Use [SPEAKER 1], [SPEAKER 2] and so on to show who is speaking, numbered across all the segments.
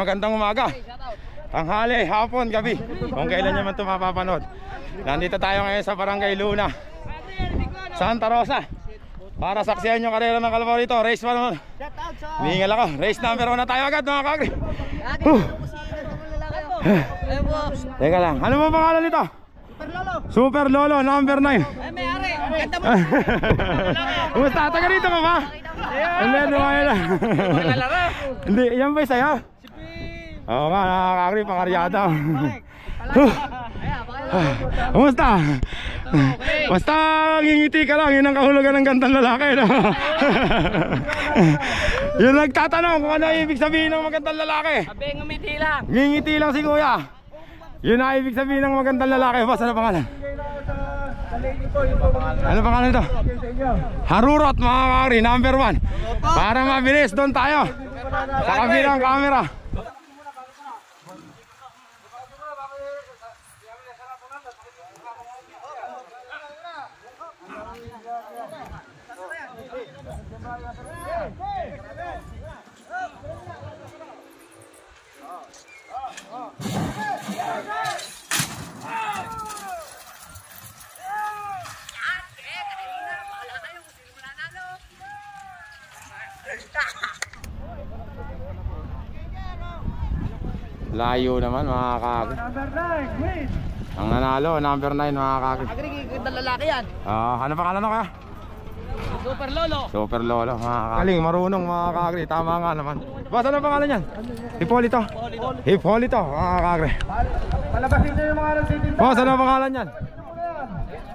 [SPEAKER 1] magandang umaga, tanghali, hapon, gabi, kung kailan nyo man ito mapapanood. Nandito tayo ngayon sa Barangay Luna, Santa Rosa, para saksihan yung karera ng kalabaw dito. Race 1. Hiningal ako, race number 1 na tayo agad mga kagri. Teka lang, ano ba pangalan nito? Super Lolo, number 9.
[SPEAKER 2] May-ari, ganda mo.
[SPEAKER 1] Kumusta? Taga rito ka ba? Hindi, dumayo lang. Hindi, yan ba sa'yo? Oo nga, nakakagri, pangaryada. Kumusta? Basta ngingiti ka lang, yun ang kahulugan ng gandang lalaki, no? Yun nagtatanong kung ano ibig sabihin ng magandang lalaki.
[SPEAKER 2] Sabi, ngumiti lang.
[SPEAKER 1] Ngingiti lang si kuya. Yun ang ibig sabihin ng magandang lalaki. Boss, ano pangalan? Ano pangalan ito? Harurot mga kakri, number 1. Para mabilis, doon tayo sa kabilang camera. Layo naman mga kakri. Ang nanalo, number 9 mga kakri.
[SPEAKER 2] Agri, gandang lalaki yan.
[SPEAKER 1] Ano pangalan na kaya?
[SPEAKER 2] Super Lolo.
[SPEAKER 1] Super Lolo mga kakri. Galing, marunong mga kakri. Tama nga naman. Boss, ano pangalan yan? Hipolito. Hipolito mga kakri.
[SPEAKER 3] Palabasin nyo yung mga nagtitinda.
[SPEAKER 1] Boss, ano pangalan yan?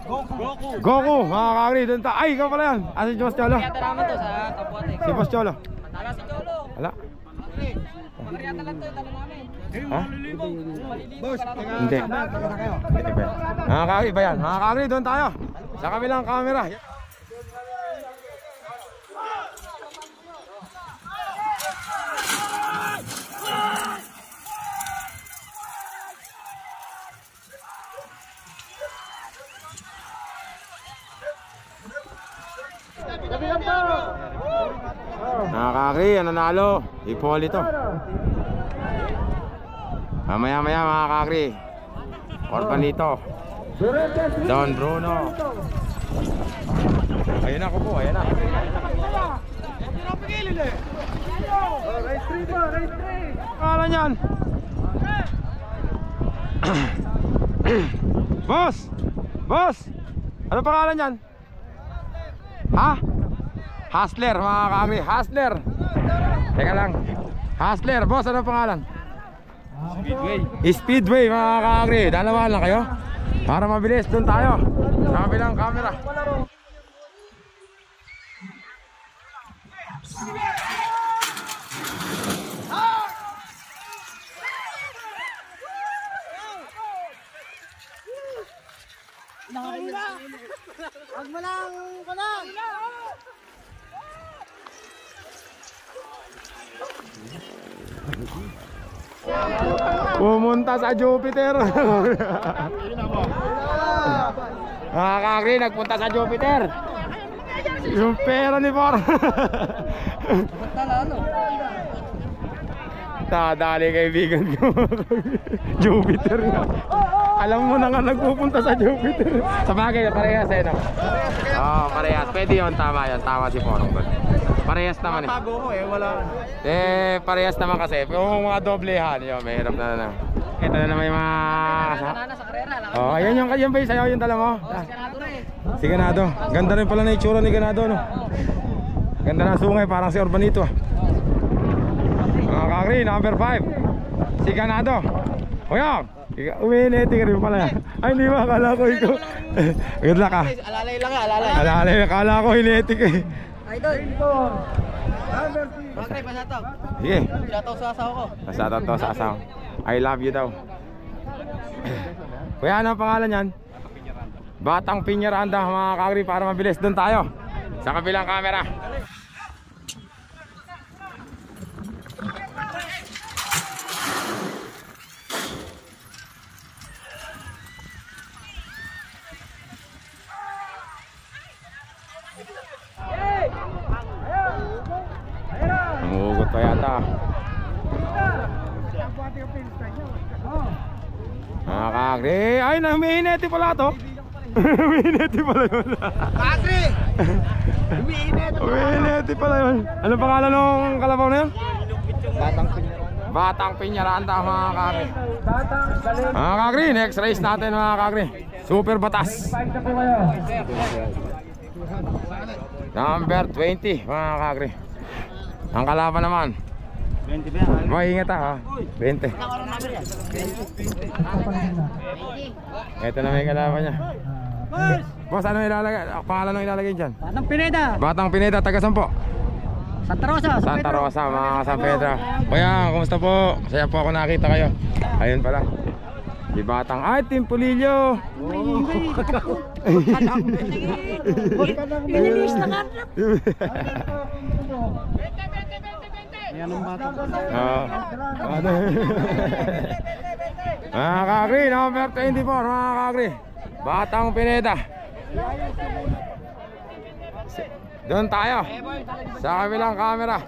[SPEAKER 3] Goku.
[SPEAKER 1] Goku mga kakri. Doon ta. Ay, ikaw pala yan. Si Boss Cholo?
[SPEAKER 2] Kaya naman to sa Kapuate.
[SPEAKER 1] Si Boss Cholo?
[SPEAKER 2] Matala si Cholo.
[SPEAKER 1] Wala.
[SPEAKER 2] Pagkariata lang to, talo namin.
[SPEAKER 1] Ha?
[SPEAKER 3] Boss,
[SPEAKER 1] Hindi. Mga kakri ba yan? Mga kakri, doon tayo sa kabilang camera. Mga kakri, ang nanalo Hipolito. Mamaya mga kakri, Orbanito, Don Bruno. Ayun ako po, ayun na.
[SPEAKER 3] Race 3 po, race 3.
[SPEAKER 1] Pangalan yan? Boss! Boss! Ano pangalan yan? Ha? Hustler mga kakri, Hustler. Teka lang, Hustler, boss, ano pangalan? Speedway mga kakri. Dalawa lang kayo para mabilis, doon tayo sa kabilang camera.
[SPEAKER 2] Huwag mo lang, kulang.
[SPEAKER 1] Pumunta sa Jupiter. Mga kakri, nagpunta sa Jupiter. Yung pera ni Por. Dadali kaibigan ko. Jupiter nga. Alam mo na nga nagpupunta sa Jupiter. Sa bagay, parehas eh, no? Oo, parehas. Pwede yun, tama yun. Tama si Porong doon. Parehas naman eh.
[SPEAKER 3] Tago ko eh, wala.
[SPEAKER 1] Parehas naman kasi. Kung mga doblehan, yun, may hirap na. Ito na naman yung mga...
[SPEAKER 2] Nana sa karera.
[SPEAKER 1] Oo, ayan yung ba yung sa'yo, yung dala mo?
[SPEAKER 2] Ganado na eh.
[SPEAKER 1] Si Ganado. Ganda rin pala na itsura ni Ganado, no? Ganda ng sungay, parang si Orbanito. Mga kakri, number 5. Si Ganado. Uyong! Umiiniti ka rin pala. Ay, hindi ba? Akala ko ikaw. Good luck ah.
[SPEAKER 2] Alalay lang yan, alalay.
[SPEAKER 1] Alalay, akala ko initi ka eh.
[SPEAKER 2] Idol.
[SPEAKER 3] Number 3.
[SPEAKER 2] Bakit, pasataw.
[SPEAKER 1] Sige.
[SPEAKER 2] Pasataw sa asawa ko.
[SPEAKER 1] Pasatan to sa asawa. I love you daw. Kuya, ano ang pangalan yan? Batang Piñaranda mga kakri, para mabilis. Doon tayo sa kabilang camera. Nangugot pa yata. kagri. Ay, humihineti pala to. Humihineti pala yun.
[SPEAKER 3] Kasi!
[SPEAKER 1] Humihineti pala yun. Ano pangalan ng kalabaw na yun? Batang Piñaranda mga kagri. Mga kagri, next race natin mga kagri. Super batas. Number 20 mga kagri. Ang kalaban naman
[SPEAKER 2] 20 ba yan?
[SPEAKER 1] boy, ingat ha. 20. Ito na may kalaban niya. Boss, ano ilalagay? Pangalan nung ilalagay dyan?
[SPEAKER 2] Batang Pineda.
[SPEAKER 1] Batang Pineda, taga saan po?
[SPEAKER 2] Santa Rosa.
[SPEAKER 1] Santa Rosa, mga San Pedro. Kuya, kumusta po? Masaya po ako nakita kayo. Ayun pala. Si Batang, ay, Team Pulilio.
[SPEAKER 2] Inilis na nga. Ayan ang bata.
[SPEAKER 1] Ano? Mga kagri, number 24, mga kagri. Batang Pineda. Doon tayo sa kabilang camera.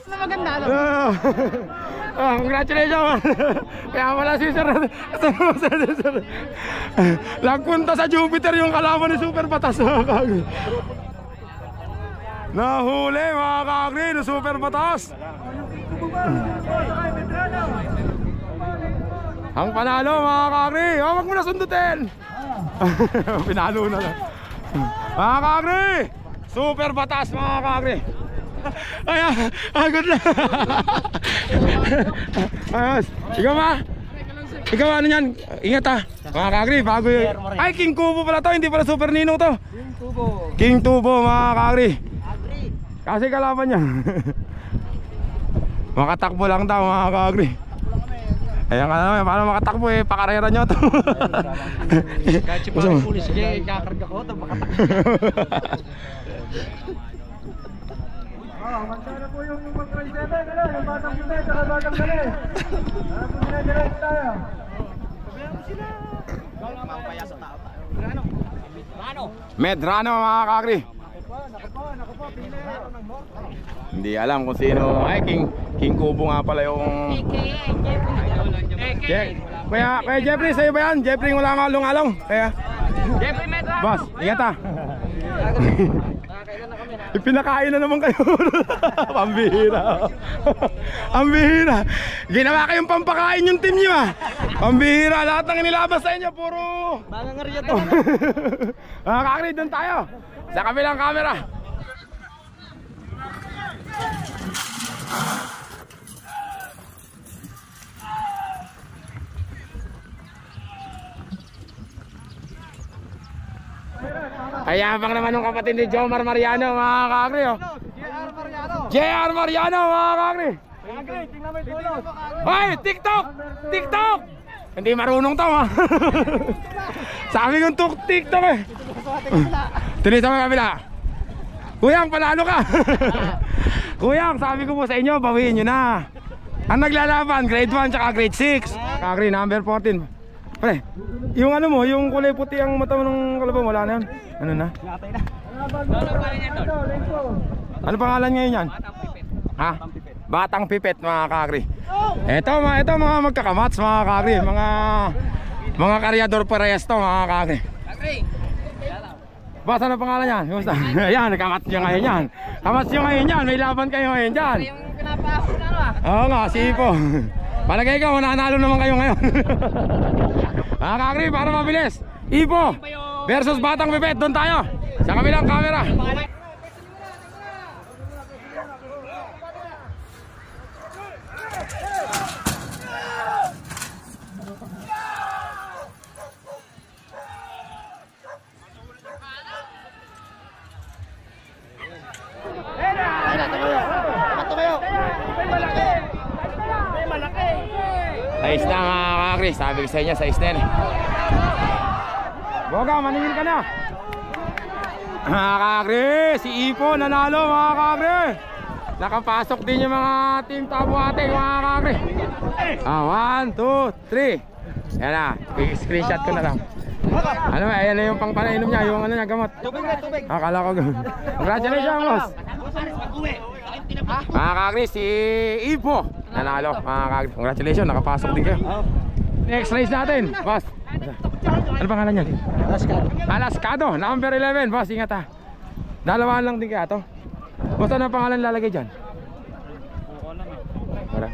[SPEAKER 2] Maganda ano?
[SPEAKER 1] Congratulations. Kaya wala si Sir. Lagpunta sa Jupiter yung kalaban ni Super Batas. Nahuli mga kagri ni Super Batas. Ang panalo mga kagri. Huwag mo na sundutin. Pinalo na lang. Mga kagri, Super Batas mga kagri. Ay, agad na. Ayos. Ikaw ba? Ikaw ano yan? Ingat ha. Mga kagri, bago yun. Ay, King Kubo pala to. Hindi pala Super Ninong to.
[SPEAKER 2] King Tubo.
[SPEAKER 1] King Tubo mga kagri. Kasi kalaban niya. Makatakbo lang daw mga kagri. Ayan ka naman, paano makatakbo eh, pakarera nyo to.
[SPEAKER 2] Kahit si parang pulis kayo, kakarga ko, ito makatakbo.
[SPEAKER 3] Mansara po yung mag-27, yung batang puti, saka batang gali. Ano po dinadiretso tayo? Sabihan mo sila. Mamaya sa tao tayo. Ano?
[SPEAKER 1] Medrano mga kagri.
[SPEAKER 3] Naku po, pinero ng mortal.
[SPEAKER 1] Hindi alam kung sino. Ay, King Kubo nga pala yung... Kaya Jeffrey, sa'yo ba yan? Jeffrey, wala nga along-along. Kaya...
[SPEAKER 2] Jeffrey Medrano.
[SPEAKER 1] Boss, ingat ha. Ipinakain na naman kayo. Pambihira. Pambihira. Ginawa kayong pampakain yung team nyo ha. Pambihira. Lahat ng inilabas sa inyo puro
[SPEAKER 2] Mangangarya to.
[SPEAKER 1] mga kakri, doon tayo sa kabilang camera. Ayabang naman ng kapatid ni Jomar Mariano mga kakri oh.
[SPEAKER 3] JR Mariano.
[SPEAKER 1] JR Mariano mga kakri.
[SPEAKER 3] Agri, tingnan mo yung tulos.
[SPEAKER 1] Hoy, TikTok! TikTok! Hindi marunong to ha. Sabi kong TikTok eh. Tuloy sa mga kabila. Kuyang, panalo ka. Kuyang, sabi ko po sa inyo, bawiin nyo na. Ang naglalaban, grade 1 tsaka grade 6. Kakri, number 14. Pre, yung ano mo, yung kulay puti ang mata mo ng kalabaw, wala na yan. Ano na? Ano pangalan ngayon yan? Ha? Batang Pipet mga kakri. Ito mga magkakamats mga kakri. Mga karyador parehas to mga kakri. Boss, ano pangalan yan? Kumusta? Ayan, kamats nyo ngayon yan. Kamats nyo ngayon yan, may laban kayo ngayon dyan.
[SPEAKER 2] Yung pinapahapon na ano ah.
[SPEAKER 1] Oo nga, sipo. Palagay ka, mananalo naman kayo ngayon. Mga kakri, para mabilis. Ipo versus Batang Pipet, doon tayo sa kabilang camera. Size na mga kakri. Sabi ko sa inyo, size na yan eh. Boga, maningin ka na. Mga kakri, si Ipo nanalo mga kakri. Nakapasok din yung mga team Tabuate mga kakri. 1, 2, 3. Yan na, screenshot ko na lang. Ano ba, ayan na yung pang panainom niya, yung ano niya, gamot.
[SPEAKER 2] Tubig na, tubig.
[SPEAKER 1] Akala ko gamot. Congratulations, boss. Mga kakri, si Ipo nanalo mga kakri. Congratulations, nakapasok din kayo. Next race natin, boss. Ano pangalan niyan? Alaskado, number 11, boss, ingat ha. Dalawa lang din kaya to. Boss, ano pangalan lalagay dyan? Para.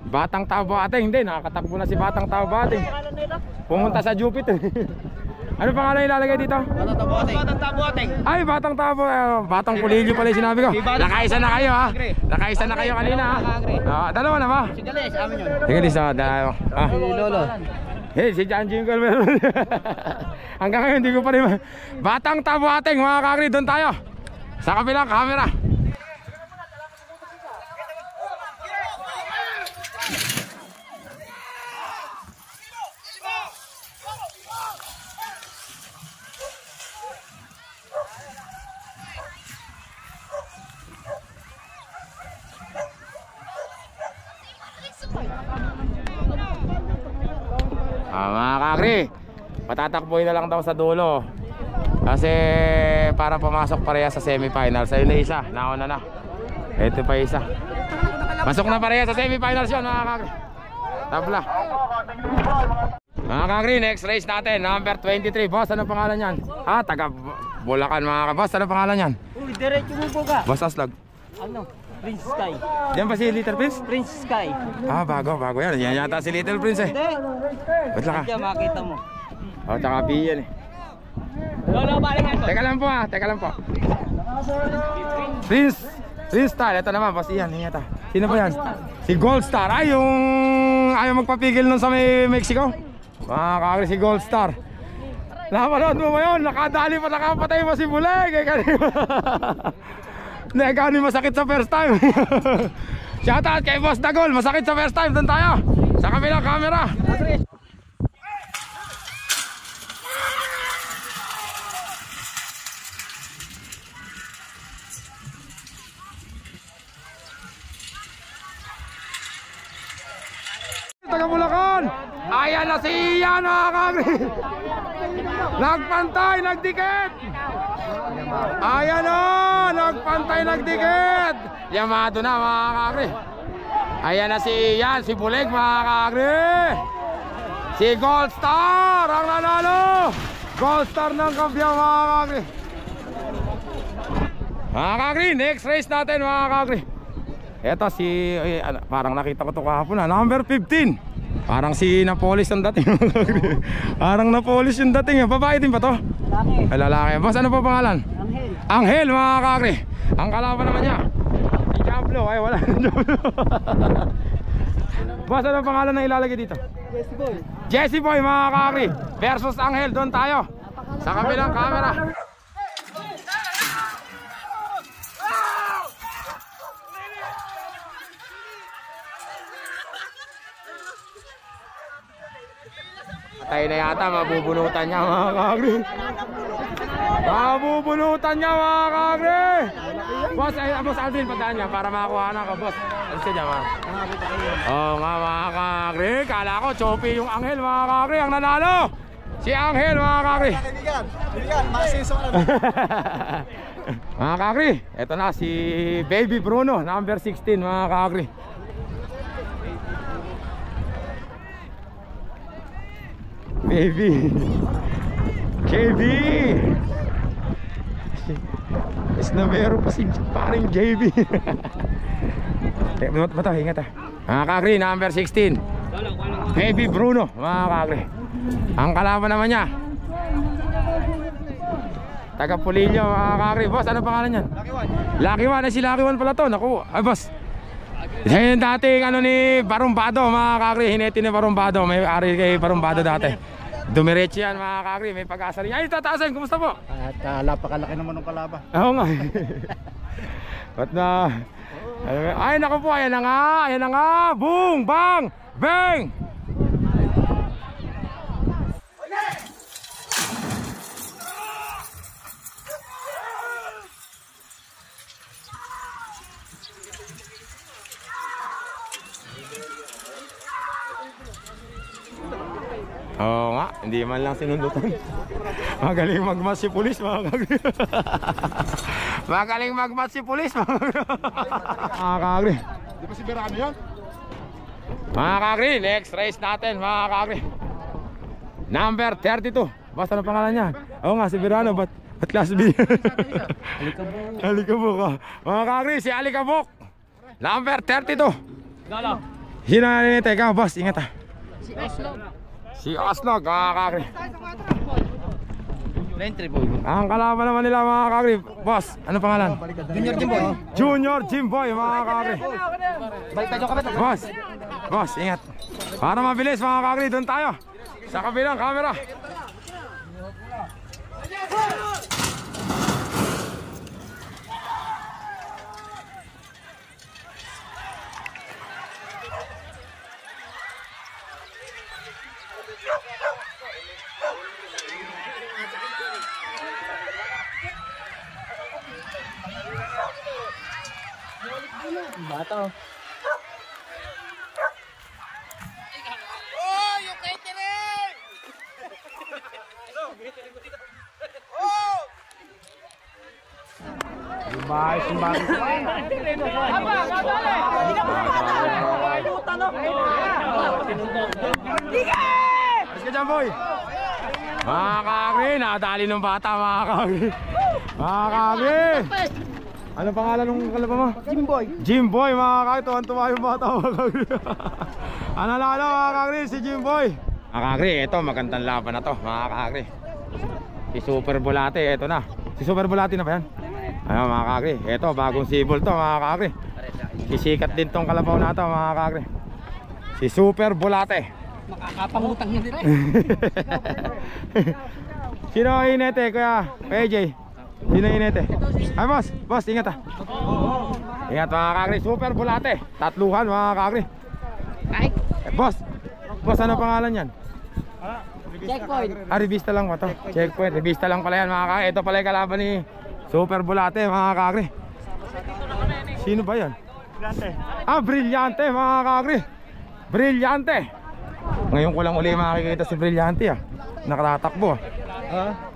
[SPEAKER 1] Batang Tabuate, hindi, nakakatakbo na si Batang Tabuate. Pumunta sa Jupiter. Ano pangalan ilalagay dito?
[SPEAKER 2] Batang Tabuate.
[SPEAKER 1] Ay, Batang Batang Pulilyo pala yung sinabi ko. Nakaisa na kayo ha. Nakaisa na kayo kanina ha. Dalawa na ba?
[SPEAKER 2] Sige, sa amin yun.
[SPEAKER 1] Sige, Lisa, dalawa.
[SPEAKER 2] Si Lolo.
[SPEAKER 1] Hey, si John Jingle meron. Hanggang ngayon hindi ko pa rin. Batang Tabuate, mga kakri, doon tayo. Sa kabilang camera. Mga kakri, patatakboy na lang daw sa dulo. Kasi para pumasok pareha sa semifinals. Ayun na isa, nauna na. Ito pa isa. Pasok na pareha sa semifinals yun mga kakri. Tabla. Mga kakri, next race natin, number 23. Boss, ano pangalan yan? Taga Bulacan mga boss, ano pangalan yan?
[SPEAKER 2] Uy, diretso mo po ka.
[SPEAKER 1] Boss Aslag.
[SPEAKER 2] Ano? Prince Sky.
[SPEAKER 1] Yan ba si Little Prince?
[SPEAKER 2] Prince Sky.
[SPEAKER 1] Bago yan. Yan yata si Little Prince eh.
[SPEAKER 2] Hindi.
[SPEAKER 1] Ba't lang ka?
[SPEAKER 2] Hindi, makita mo.
[SPEAKER 1] Tsaka B yan eh.
[SPEAKER 2] Lolo, balik ito.
[SPEAKER 1] Teka lang po. Prince Star, ito naman, boss Ian, ingat ha. Sino ba yan? Si Gold Star, yung ayaw magpapigil nun sa may Mexico. Mga kakri, si Gold Star. Napanood mo ba yun? Nakadali pa, nakapatay mo si Buleg. Gano'y masakit sa first time. Shoutout kay Boss Dagol, masakit sa first time. Doon tayo, sa kabilang camera. Taga Bulacan, ayan na si Ian mga kakri. Nagpantay, nagdikit. Ayan o, nagpantay, nagdikit. Yamado na mga kakri. Ayan na si Ian, si Buleg mga kakri. Si Gold Star ang nanalo. Gold Star ng kampiyon mga kakri. Mga kakri, next race natin mga kakri. Eto si, parang nakita ko ito kahapon number 15. Parang si Napolis yung dating. Parang Napolis yung dating. Babae din ba to?
[SPEAKER 2] Lalaki.
[SPEAKER 1] Ay, lalaki. Boss, ano pa pangalan?
[SPEAKER 2] Anghel.
[SPEAKER 1] Anghel mga kakri. Ang kalaban naman niya si Jablo. Ay, wala na Jablo. Boss, ano pangalan na ilalagay dito?
[SPEAKER 2] Jesse Boy.
[SPEAKER 1] Jesse Boy mga kakri versus Anghel. Doon tayo sa kabilang camera. Patay na yata, mabubunutan niya mga kakri. Mabubunutan niya mga kakri. Boss Alvin, padaan niya para makakuha na ka, boss. Alis ka dyan, Oo nga mga kakri. Kala ko, choppy yung Anghel mga kakri. Ang nanalo, si Anghel mga kakri.
[SPEAKER 3] Bigyan, masiso ka na.
[SPEAKER 1] Mga kakri, eto na si Baby Bruno, number 16 mga kakri. Baby JB Isnabero pa si paring JB. Mata, ingat ha. Mga kakri, number 16 Baby Bruno mga kakri. Ang kalaban naman niya taga Pulilyo mga kakri. Boss, ano pangalan niyan? Lucky One. Ay, si Lucky One pala to. Naku, ay boss, yan yung dating ano ni Barumbado mga kakri. Hineti ni Barumbado. May ari kay Barumbado dati. Dumiretso yan mga kakri. May pag-asa rin. Ay, tataasan, kumusta po?
[SPEAKER 3] At napakalaki naman ng kalaban.
[SPEAKER 1] Oo nga. Ba't na Ay, naku po, ayan na nga, ayan na nga. Boom, bang, bang. Oo nga, hindi man lang sinundutan. Magaling magmas si pulis, mga kagri. Magaling magmas si pulis, mga kagri.
[SPEAKER 3] Di ba si Berano yan?
[SPEAKER 1] Mga kagri, next race natin, mga kagri. Number 32. Basta ano pangalan niya? Oo nga, si Verano, ba't class B? Alikabok. Alikabok, ah. Mga kagri, si Alikabok. Number 32. Sino na rin? Teka, boss, ingat ah. Si Oslog, mga kagri. Ang kalaban naman nila, mga kagri. Boss, ano pangalan?
[SPEAKER 2] Junior Jimboy.
[SPEAKER 1] Junior Jimboy, mga kagri.
[SPEAKER 2] Balik tayo kapit.
[SPEAKER 1] Boss, ingat. Para mabilis, mga kagri, doon tayo. Sa kabilang camera.
[SPEAKER 2] Bata.
[SPEAKER 1] Bahas yung bago. Let's go, Jamboy. Mga kagri, nakadali ng bata, mga kagri. Mga kagri. Ano pangalan ng kalaban mo?
[SPEAKER 2] Jimboy.
[SPEAKER 1] Jimboy, mga kagri. Tuwan-tuwa yung bata, mga kagri. Ano, mga kagri, si Jimboy. Mga kagri, ito, magandang laban na to, mga kagri. Si Super Bulate, ito na. Si Super Bulate na ba yan? Ayun, mga kagri, ito, bagong sibol to, mga kagri. Sisikat din tong kalabaw na to, mga kagri. Si Super Bulate.
[SPEAKER 2] Makakapangutang niya dito.
[SPEAKER 1] Sino inete, kuya? AJ. Sino inete? Ay, boss, ingat ah. Ingat, mga kagri, Super Bulate. Tatluhan, mga kagri. Boss, ano pangalan yan?
[SPEAKER 2] Checkpoint.
[SPEAKER 1] Revista lang ba to? Checkpoint, revista lang pala yan, mga kagri. Ito pala yung kalaban ni Super Bulate, mga kagri. Sino ba yan? Brillante, mga kagri. Brillante. Ngayon ko lang uli makikita si Brillante ah. Nakatatakbo ah.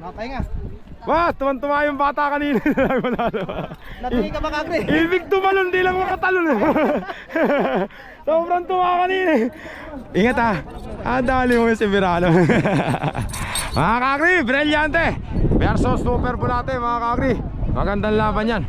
[SPEAKER 2] Nakapahinga.
[SPEAKER 1] Wah, tuwan-tuwa yung bata kanina.
[SPEAKER 2] Natingin ka ba, kagri?
[SPEAKER 1] Ibig tumalon, di lang makatalon. Sobrang tuwa kanina. Ingat ah. Dali mo si Verano. Mga kagri, Brillante versus Super Bulate, mga kagri. Magandang laban yan.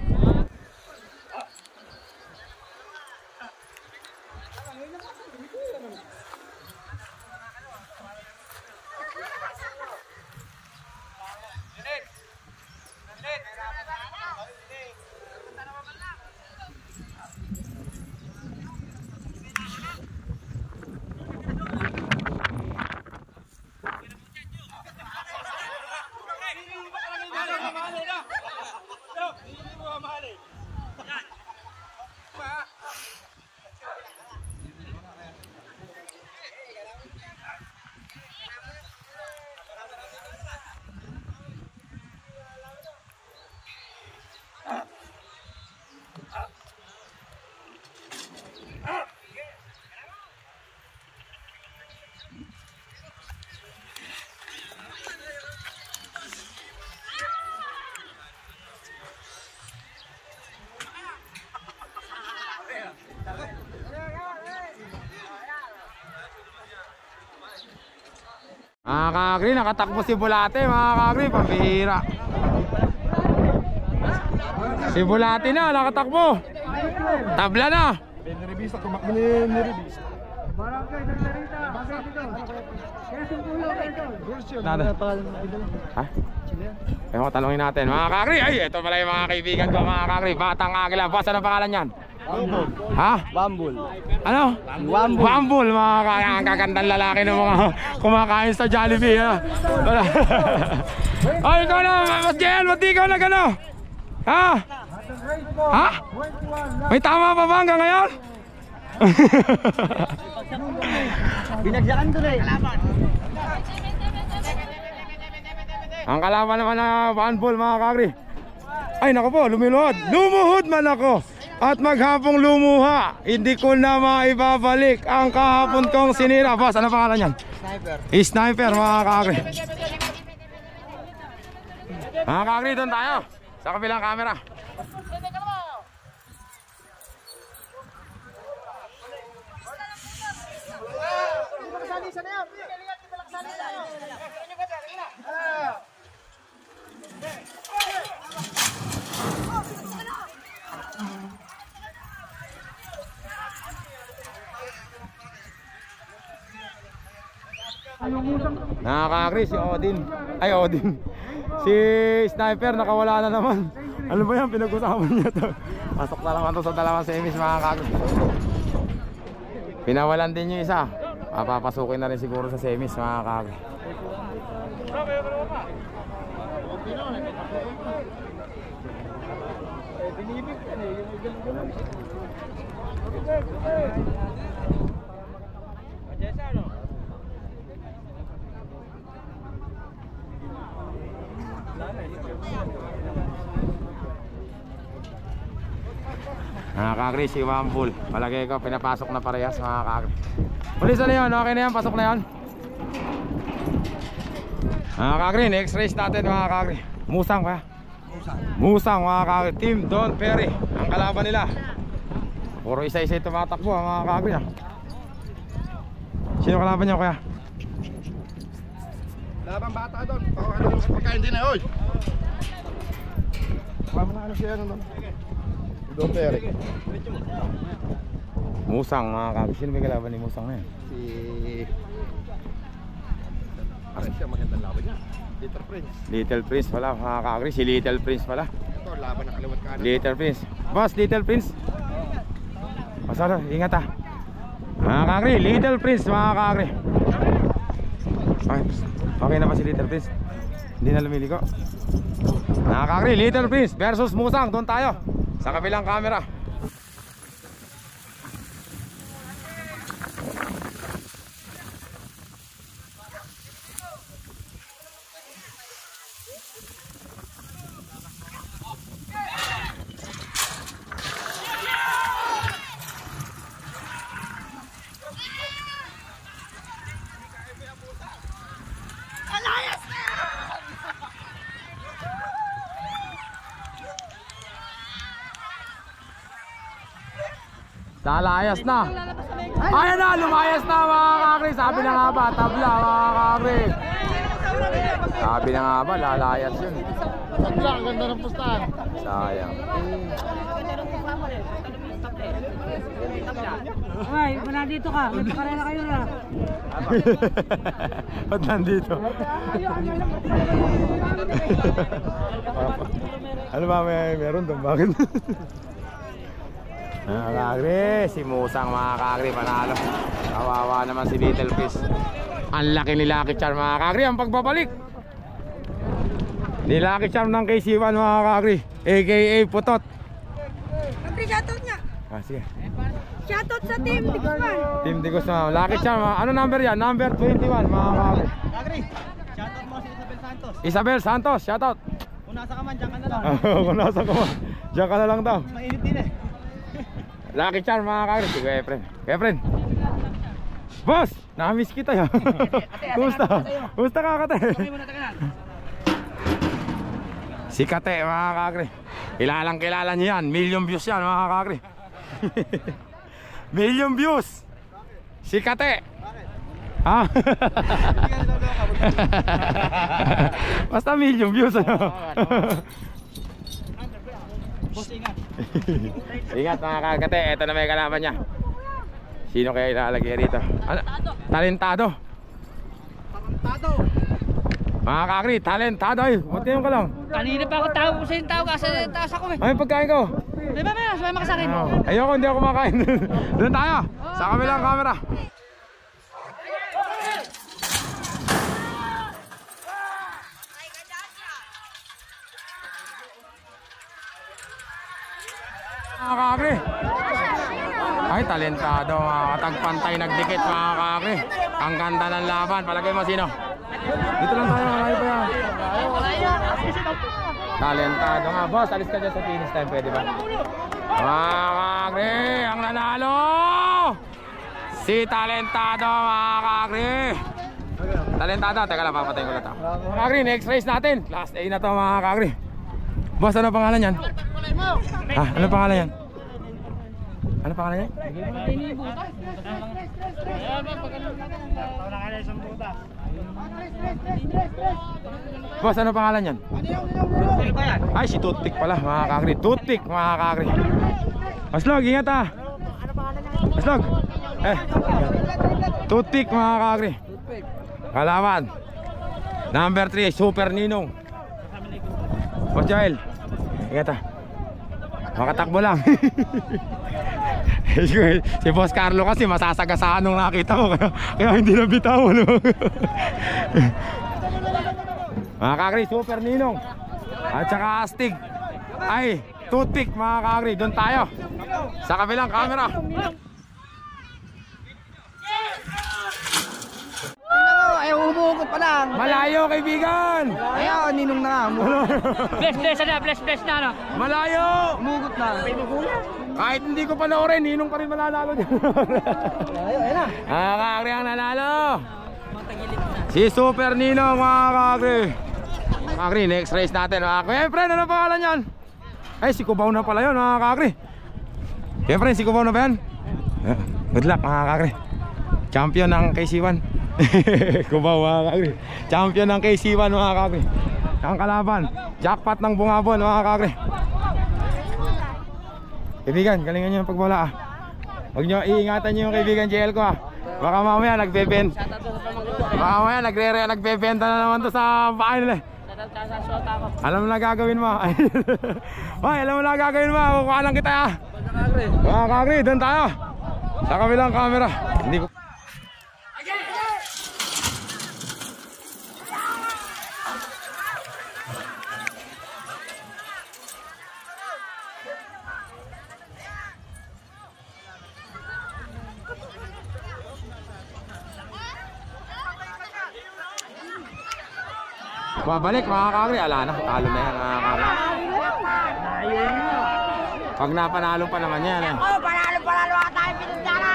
[SPEAKER 1] Mga kagri, nakatakbo si Bulate, mga kagri, pambihira. Si Bulate na, nakatakbo. Tabla na.
[SPEAKER 3] Niribista, tumakbo ni Niribista.
[SPEAKER 1] Nada. Ha? Ewan ko, tanongin natin. Mga kagri, ay, ito pala yung mga kaibigan ko, mga kagri. Batang Agila. Boss, ano pangalan yan?
[SPEAKER 3] Bambol.
[SPEAKER 1] Ha?
[SPEAKER 2] Bambul.
[SPEAKER 1] Ano?
[SPEAKER 2] Wambul.
[SPEAKER 1] Wambul, mga kagri. Ang kagandang lalaki ng mga kumakain sa Jollibee. Ay, ikaw na, Mas Jel, ba't di ikaw na gano? Ha? Ha? May tama pa ba hanggang ngayon?
[SPEAKER 2] Binagsakan doon eh.
[SPEAKER 1] Ang kalaban naman na handball mga kakri. Ay nako po, lumiluhod. Lumuhod man ako at maghapong lumuha. Hindi ko na maibabalik ang kahapon kong sinira. Boss, ano pangalan yan?
[SPEAKER 2] Sniper.
[SPEAKER 1] Sniper mga kakri. Mga kakri, doon tayo sa kabilang camera. Nakakagri si Odin. Ay Odin. Si Sniper nakawala na naman. Ano ba yan? Pinag-usapan niya to. Pasok na naman to sa dalawang semis mga kakagri. Pinawalan din yung isa. Papapasukin na rin siguro sa semis mga kakagri. Mga kakri, si Wambul. Palagay ko pinapasok na parehas mga kakri. Pulis na yun, okay na yan, pasok na yan. Mga kakri, next race natin mga kakri. Musang kaya? Musang mga kakri. Team Don Perry ang kalaban nila. Puro isa-isa tumatakbo mga kakri. Sino kalaban niyo kaya?
[SPEAKER 3] Labang bata doon. Pagkain din eh, oy. Wala mo na ano siya doon. Don Perry.
[SPEAKER 1] Musang mga kakri. Sino may kalaban ni Musang na yan?
[SPEAKER 3] Si... Ano siya magandang laban niya? Little Prince.
[SPEAKER 1] Little Prince pala mga kakri. Si Little Prince pala.
[SPEAKER 3] Ito, laban na kaliwat kanan.
[SPEAKER 1] Little Prince. Boss, Little Prince. Pasara, ingat ah. Mga kakri, Little Prince mga kakri. Okay na ba si Little Prince? Hindi na lumiligo. Mga kakri, Little Prince versus Musang. Doon tayo sa kabilang camera. Lalayas na. Ayan na, lumayas na mga kakri. Sabi na nga ba, tabla mga kakri. Sabi na nga ba, lalayas yun.
[SPEAKER 3] Tabla, ang ganda ng pustahan.
[SPEAKER 1] Sayang.
[SPEAKER 4] Ay, nandito ka. Magkarela kayo na.
[SPEAKER 1] Ba't nandito? Ano ba meron doon? Bakit? Mga kakri, si Musang mga kakri panalo. Kawawa naman si Little Fish. Ang laki ni Lucky Charm mga kakri. Ang pagbabalik ni Lucky Charm ng KC1 mga kakri, aka Putot.
[SPEAKER 4] Shoutout niya.
[SPEAKER 1] Sige.
[SPEAKER 4] Shoutout sa team Digosman.
[SPEAKER 1] Team Digosman. Lucky Charm, ano number yan? Number 21 mga kakri.
[SPEAKER 2] Agri, shoutout mo si Isabel Santos.
[SPEAKER 1] Isabel Santos, shoutout.
[SPEAKER 2] Kung nasa ka man, dyan ka na lang.
[SPEAKER 1] Kung nasa ka man, diyan ka na lang daw.
[SPEAKER 2] Mainit din eh.
[SPEAKER 1] Lucky Charm mga kakri. Sige Efren. Efren. Boss, nakamiss kita ya. Kumusta? Kumusta ka kate? Si Kate mga kakri. Kilalang kilala niyo yan. Million views yan mga kakri. Million views. Si Kate. Ha? Basta million views ano.
[SPEAKER 2] Boss, ingat.
[SPEAKER 1] Ingat mga kakate. Ito na may kalaban niya. Sino kaya ilalagay rito? Ano? Talentado.
[SPEAKER 2] Tarantado.
[SPEAKER 1] Mga kakri, talentado. Ay, matinong ka lang.
[SPEAKER 4] Kanina pa ako tawag ko sa yung tawag kasi taas ako eh.
[SPEAKER 1] Ay, pagkain ko.
[SPEAKER 4] Di ba ba? Sumama ka sa akin mo.
[SPEAKER 1] Ayoko, hindi ako kumakain. Doon tayo, sa kabilang camera. mga kakri. Ay, talentado mga katagpantay, nagdikit mga kakri. Ang ganda ng laban, palagay mo sino? Dito lang tayo, malayo pa yan. Talentado nga, boss, alis ka dyan sa finish time, pwede ba? Mga kakri, ang nanalo! Si Talentado mga kakri. Talentado, teka lang, papatayin ko lang ito. Mga kakri, next race natin. Last A na to mga kakri. Boss, ano pangalan yan? Ha? Ano pangalan yan? Ano pangalan yan? Boss, ano pangalan yan? Ay, si Toothpick pala mga kakri. Toothpick mga kakri. Maslog, ingat ha. Maslog. Toothpick mga kakri. Kalaban number 3, Super Ninong. Boss Joel, ingat ha. Makatakbo lang. Si Boss Carlo kasi masasagasaan nung nakita ko, kaya hindi na bitaw, no? Mga kakri, Super Ninong at saka Astig. Ay, Toothpick mga kakri. Doon tayo sa kabilang camera.
[SPEAKER 2] Ayaw umuukot pa lang.
[SPEAKER 1] Malayo kaibigan.
[SPEAKER 2] Ayaw, ninong na nga.
[SPEAKER 4] Bless na, no?
[SPEAKER 1] Malayo.
[SPEAKER 2] Umuukot na.
[SPEAKER 1] Kahit hindi ko panoorin, Ninong pa rin mananalo dyan.
[SPEAKER 2] Ayun na.
[SPEAKER 1] Mga kakri ang nanalo. Si Super Ninong mga kakri. Kakri, next race natin mga kakri. Friend, ano pangalan yan? Ay, si Cubao na pala yun mga kakri. Friend, si Cubao na ba yan? Good luck mga kakri. Champion ng KC1. Cubao mga kakri. Champion ng KC1 mga kakri. Ang kalaban, jackpot ng Bungabon mga kakri. Kaibigan, galingan nyo yung pagbola ah. Huwag nyo, iingatan nyo yung kaibigan JL ko ah. Baka mamaya nagbebenta. Baka mamaya nagbebenta na naman to sa bahay nila. Alam mo na gagawin mo. Hoy, alam mo na gagawin mo. Kukuha lang kita ah. Mga kakri, doon tayo sa kabilang camera. Hindi ko babalik mga kakri, ala na, talo na yan mga kakri. Pag napanalo pa naman yan eh.
[SPEAKER 4] Panalo ka tayo, pinagdala!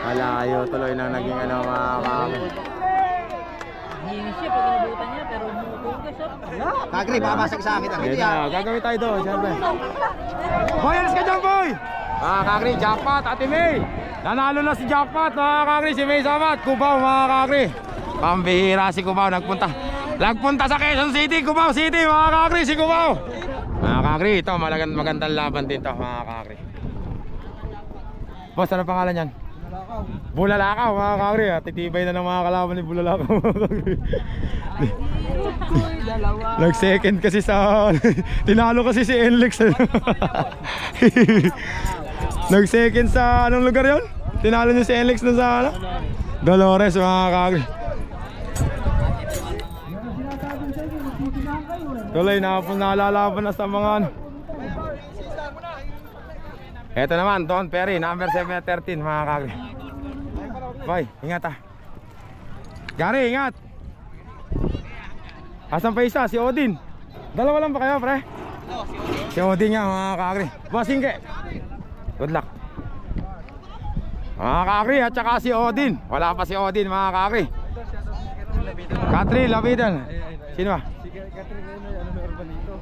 [SPEAKER 1] Alayo tuloy na naging ano mga kakri.
[SPEAKER 4] Hinis siya pag inabutan niya, pero umuugas siya.
[SPEAKER 2] Kakri, babasag sa akin.
[SPEAKER 1] Gagawin tayo doon, siyempre. Boy, alis ka dyan boy! Mga kakri, jackpot, Ate May. Nanalo na si jackpot mga kakri, si May Sabat. Cubao mga kakri. Pambihira si Cubao, nagpunta sa Quezon City, Cubao City mga kakri, si Cubao. Mga kakri, ito magandang laban din to mga kakri. Boss, ano pangalan yan? Bulalakaw mga kakri, titibay na ng mga kalaban ni Bulalakaw mga kakri. Nag second kasi sa tinalo kasi si Enlex. Nag second sa anong lugar yon? Tinalo niya si Enlex na sa ano? Dolores mga kakri. Tuloy na po nalalaban na sa mga ano. Eto naman, Don Perry, number 713 mga kakri. Boy, ingat ah. Gary, ingat. Asan pa isa? Si Odin. Dalawa lang ba kayo, pre? Si Odin nga mga kakri. Boss Inge, good luck mga kakri, at saka si Odin. Wala pa si Odin mga kakri. Catherine Labidan. Sino ba?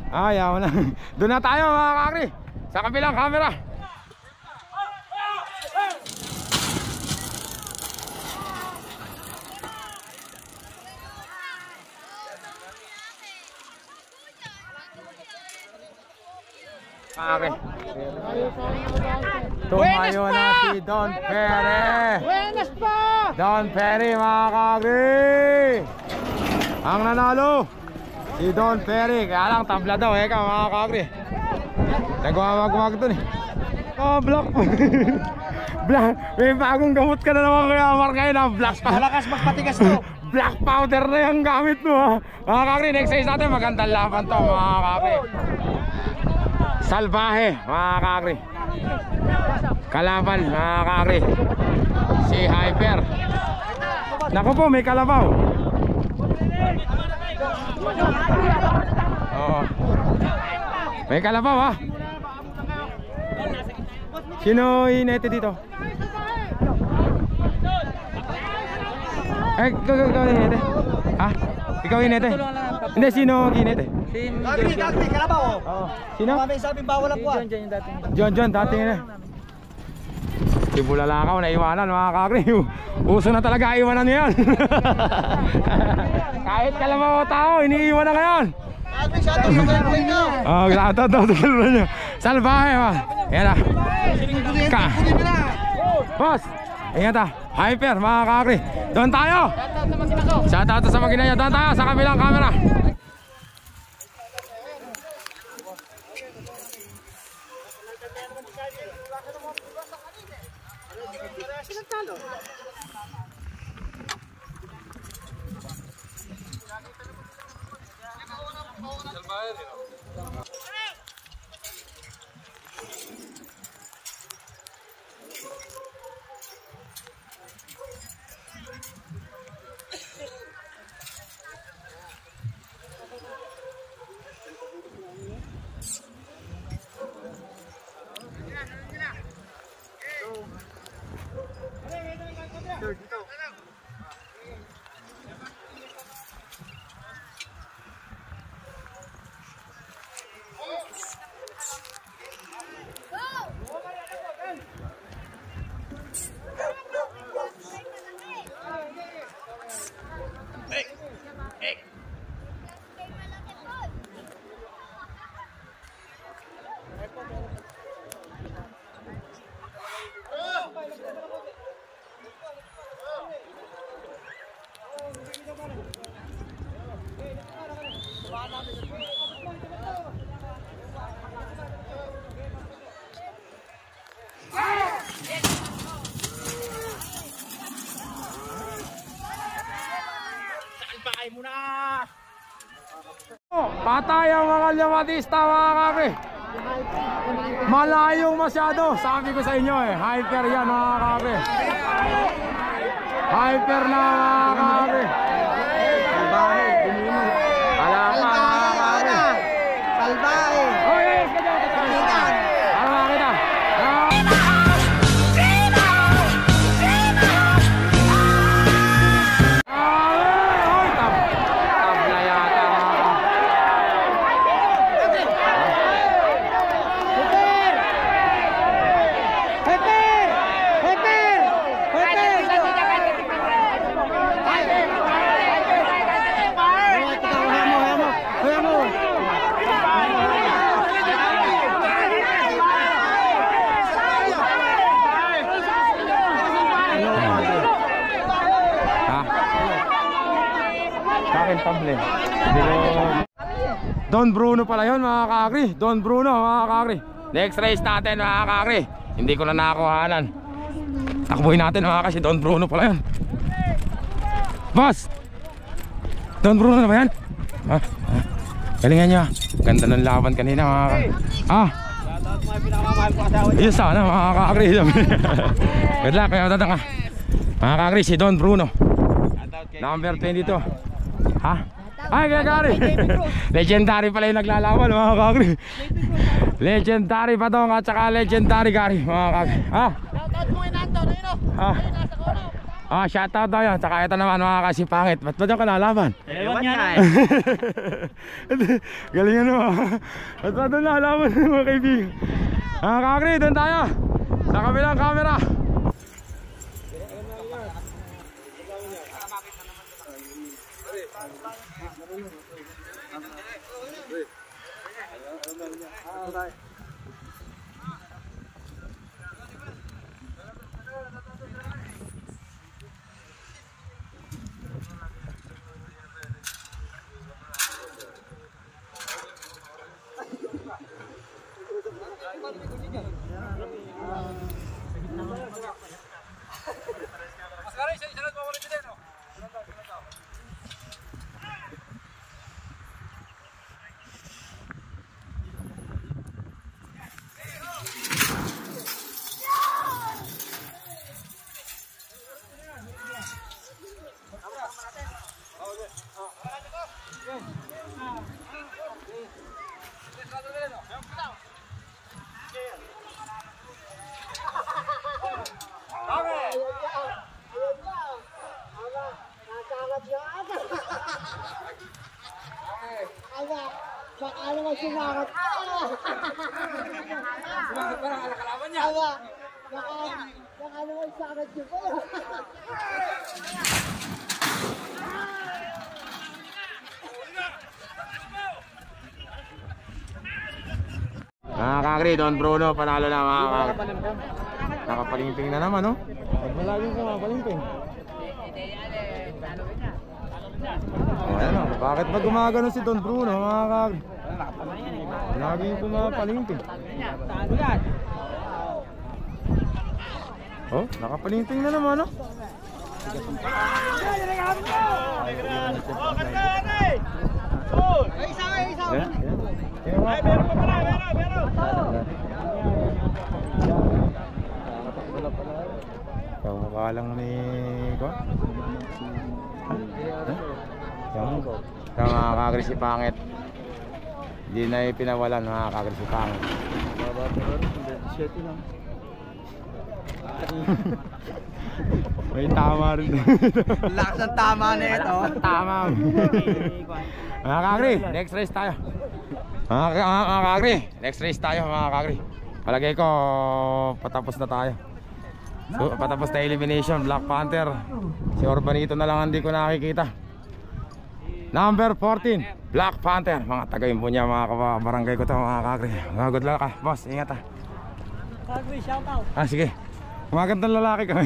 [SPEAKER 1] Ayaw na. Doon na tayo mga kakri, sa kabilang camera. Okay. Tumayo na si Don Perry.
[SPEAKER 4] Buenas pa!
[SPEAKER 1] Don Perry mga kakri. Ang nanalo si Don Perry. Kaya lang tabla daw eka mga kakri. Nagwawag-wag dun eh. Oh, black. Black. May bagong gamot ka na naman kaya Markay na black.
[SPEAKER 2] Malakas magpatigas to.
[SPEAKER 1] Black powder na yung gamit mo ha. Mga kakri, next size natin magandang laban to mga kakri. Salbahe, mga kakri. Kalaban, mga kakri. Si Hyper. Naku po, may kalabaw. Oo. May kalabaw ha. Sino inete dito? Ikaw inete? Ha? Ikaw inete? Hindi, sino inete?
[SPEAKER 3] Gagri, kalabaw.
[SPEAKER 1] Oo. Sino?
[SPEAKER 3] May sabing bawal ang puwan.
[SPEAKER 1] John, dating na. Si Bulalakaw, naiwanan mga kakri. Uso na talaga, iwanan niyo yan. Kahit kalabaw tao, iniiwan na ngayon.
[SPEAKER 3] Gagri, shoutout sa girlfriend nyo.
[SPEAKER 1] Oh, shoutout daw sa girlfriend nyo. Salbahe ha. Yan na. Boss, ingat ha. Hyper mga kakri. Doon tayo. Shoutout sa Maginaya. Doon tayo sa kabilang camera. Patay ang mga Llamadista mga kakri. Malayong masyado. Sabi ko sa inyo hyper yan mga kakri. Hyper na mga kakri. Salbahe, dinimos. Alama mga kakri.
[SPEAKER 3] Salbahe.
[SPEAKER 1] Oh yes, kita. Ano mga kita? Don Bruno pala yun mga kakri. Don Bruno mga kakri. Next race natin mga kakri. Hindi ko na nakakuhanan. Takbuhin natin mga kasi Don Bruno pala yun. Boss, Don Bruno na ba yan? Galingan nyo. Ganda ng laban kanina mga kakri. Yun sana mga kakri. Good luck kaya tatang ka. Mga kakri si Don Bruno number 22. Ha? Ay kaya kakri. Legendary pala yung naglalaban mga kakri. Legendary pa dong at saka legendary kakri mga kakri.
[SPEAKER 4] Shoutout mo inanto na yun.
[SPEAKER 1] Shoutout daw yan. Tsaka ito naman mga kasipangit. Ba't ba dyan ka nalaban?
[SPEAKER 4] Ewan niya na.
[SPEAKER 1] Galingan mo. Ba't ba doon nalaban mga kaibigan? Mga kakri, doon tayo sa kabilang camera.
[SPEAKER 3] Baka naman sumakot.
[SPEAKER 2] Sumakot parang kalaban niya.
[SPEAKER 3] Baka naman sakit yun po.
[SPEAKER 1] Mga kakri, Don Bruno, panalo na mga kakri. Nakapalimping na naman, no? Malaging kumapalimping. Ayan o, bakit ba gumagano si Don Bruno, mga kakri? Laging kumapalimping. Oh, nakapalimping na naman, no?
[SPEAKER 3] Ay, meron pa pala, meron.
[SPEAKER 1] Kamukha lang ni ko. Sa mga kakri si Pangit. Hindi na pinawalan mga kakri si Pangit. May tama rin.
[SPEAKER 2] Lakas ng tama na ito.
[SPEAKER 1] Tama. Mga kakri, next race tayo. Mga kakri, next race tayo mga kakri. Palagay ko patapos na tayo. So, patapos na elimination. Black Panther. Si Orbanito na lang hindi ko nakikita. Number 14 Black Panther. Mga tagayin po niya mga kabarangay ko to mga kakri. Good luck ka boss, ingat ha.
[SPEAKER 4] Kakri, shout out.
[SPEAKER 1] Sige. Magandang lalaki ka.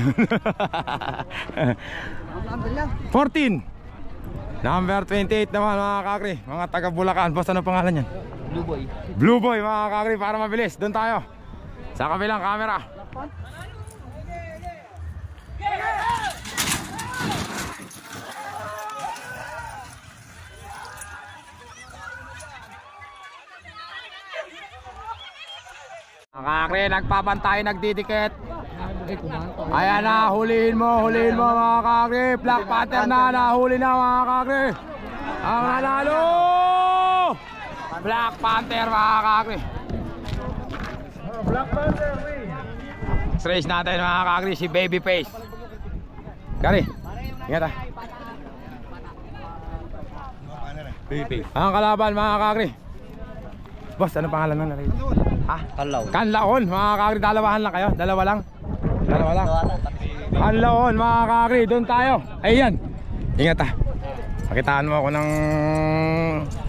[SPEAKER 1] 14 Number 28 naman mga kakri. Mga taga Bulacan. Boss, ano pangalan yan?
[SPEAKER 2] Blue Boy.
[SPEAKER 1] Blue Boy mga kakri, para mabilis. Doon tayo sa kabilang camera. Mga kakri, nagpapantay, nagdidikit. Ayan na, hulihin mo mga kakri. Black Panther na, nahuli na mga kakri. Ang nanalo Black Panther mga kakri.
[SPEAKER 3] Black Panther,
[SPEAKER 1] Next race natin mga kakri, si Babyface. Kari, ingat ha. Babyface. Ang kalaban mga kakri. Boss, ano pangalan na rin? Ha? Kanlaon mga kakri, dalawahan lang kayo. Dalawa lang. Kanlaon mga kakri, doon tayo. Ayan, ingat ha. Pakitaan mo ako ng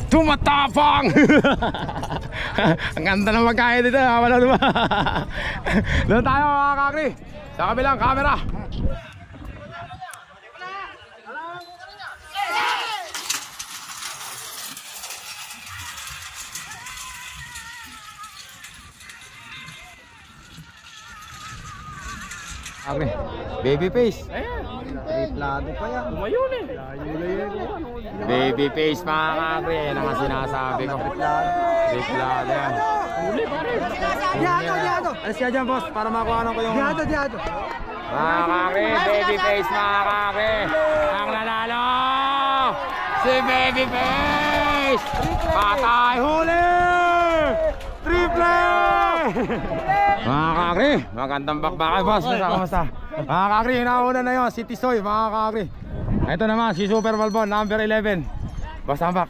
[SPEAKER 1] tumatapang. Ang ganda ng magkaya dito. Wala naman. Doon tayo mga kakri, sa kabilang camera. Okay. Babyface.
[SPEAKER 2] Triplado pa yan. Umayon eh.
[SPEAKER 1] Babyface mga kakri, yan ang sinasabi ko. Triplado yan.
[SPEAKER 2] Uli pa rin.
[SPEAKER 3] Diado.
[SPEAKER 1] Alis ka dyan boss, para makuha ko yung
[SPEAKER 3] Diado.
[SPEAKER 1] mga kakri, Babyface mga kakri. Ang nanalo si Babyface. Patay, huli. Triple. Mga kakri, magandang bakbakay boss. Kamusta? Mga kakri, nauna na yun, si Tisoy mga kakri. Ito naman si Super Balbon, number 11. Boss Ambak.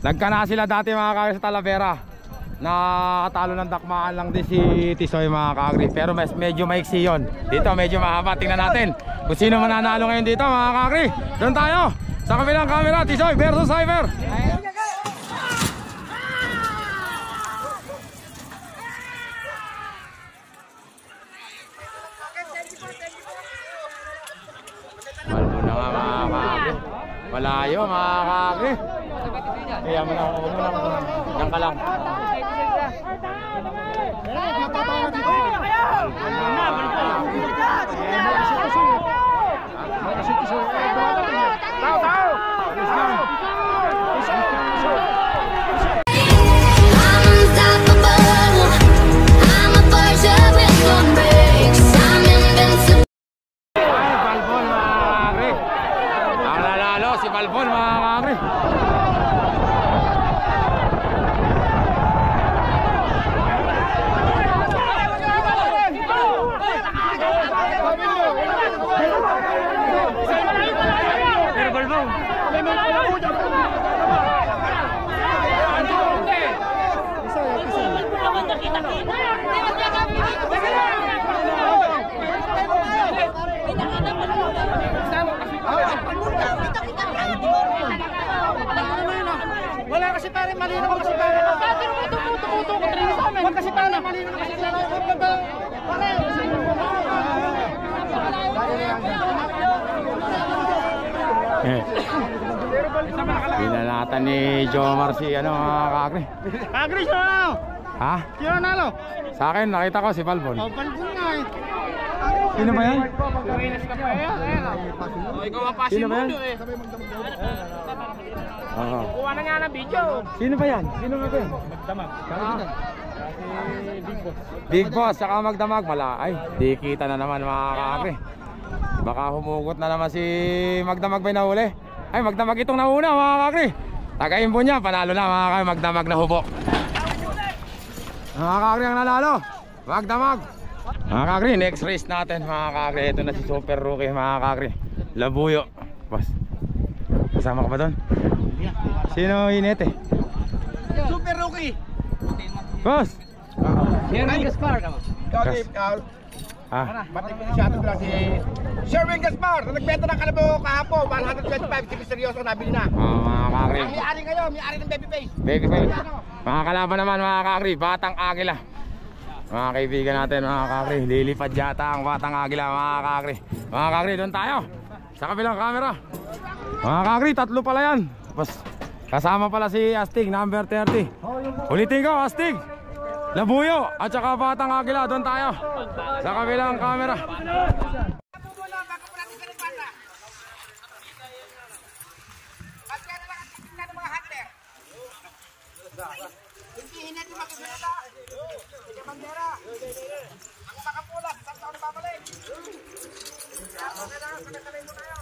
[SPEAKER 1] Nagkana sila dati mga kakri sa Talavera. Nakatalo ng dakmaan lang din si Tisoy mga kakri. Pero medyo maiksi yun. Dito medyo mahaba, tingnan natin kung sino mananalo ngayon dito mga kakri. Doon tayo sa kabilang camera, Tisoy versus Cyber. Malbo na nga mga kakri. Malayo mga kakri. Kaya mo na, huwag mo na. Diyan ka lang. Si Balbon mga kakri.
[SPEAKER 2] Wala kasi pare, malinaw kasi pare. Bakit mo tumutuko rin sa amin? Wag kasi pare, malinaw kasi pare.
[SPEAKER 1] Pinalatan ni Jomar si ano mga kakri.
[SPEAKER 2] Kakri, sino nalo?
[SPEAKER 1] Ha?
[SPEAKER 2] Sino nalo?
[SPEAKER 1] Sa akin nakita ko si Balbon.
[SPEAKER 2] O, Balbon nga eh.
[SPEAKER 1] Sino ba yan?
[SPEAKER 2] Ikaw ang pasin
[SPEAKER 1] Sino ba yan?
[SPEAKER 2] mo eh.
[SPEAKER 1] Oo.
[SPEAKER 2] Kuha na nga ng video.
[SPEAKER 1] Sino ba yan? Sino ba yan?
[SPEAKER 2] Magdamag. Big Boss.
[SPEAKER 1] Big Boss, saka magdamag. Ay, di kita na naman mga kakri. Baka humugot na naman si Magdamag ba nahuli? Ay, Magdamag itong nauna mga kakri. Taga-imbo niya, panalo na mga kakri. Magdamag na hubo. Mga kakri ang nanalo. Magdamag. Mga kakri, next race natin mga kakri. Ito na si Super Rookie mga kakri. Labuyo. Boss, kasama ka ba doon? Sino inete?
[SPEAKER 2] Super Rookie.
[SPEAKER 1] Boss!
[SPEAKER 2] Sherwin Gaspar.
[SPEAKER 3] Batik ko siya lang si Sherwin Gaspar. Nagbenta ng kalabaw kahapon. 125. Si Misteryoso nabili na.
[SPEAKER 1] Mga kakri.
[SPEAKER 3] Ang may-ari ngayon, may-ari ng baby face.
[SPEAKER 1] Baby face. Mga kalaban naman mga kakri, Batang Agila. Mga kaibigan natin mga kakri, lilipad yata ang Batang Agila mga kakri. Mga kakri, doon tayo sa kabilang camera. Mga kakri, tatlo pala yan. Bas, kasama pala si Astig, number 30. Ulitin ko, Astig, Labuyo at saka Batang Agila. Doon tayo sa kabilang camera.
[SPEAKER 3] Hindi natin makikita. Hindi bandera. Ang makapulat, saan taon babalik? Kailangan mo tayo.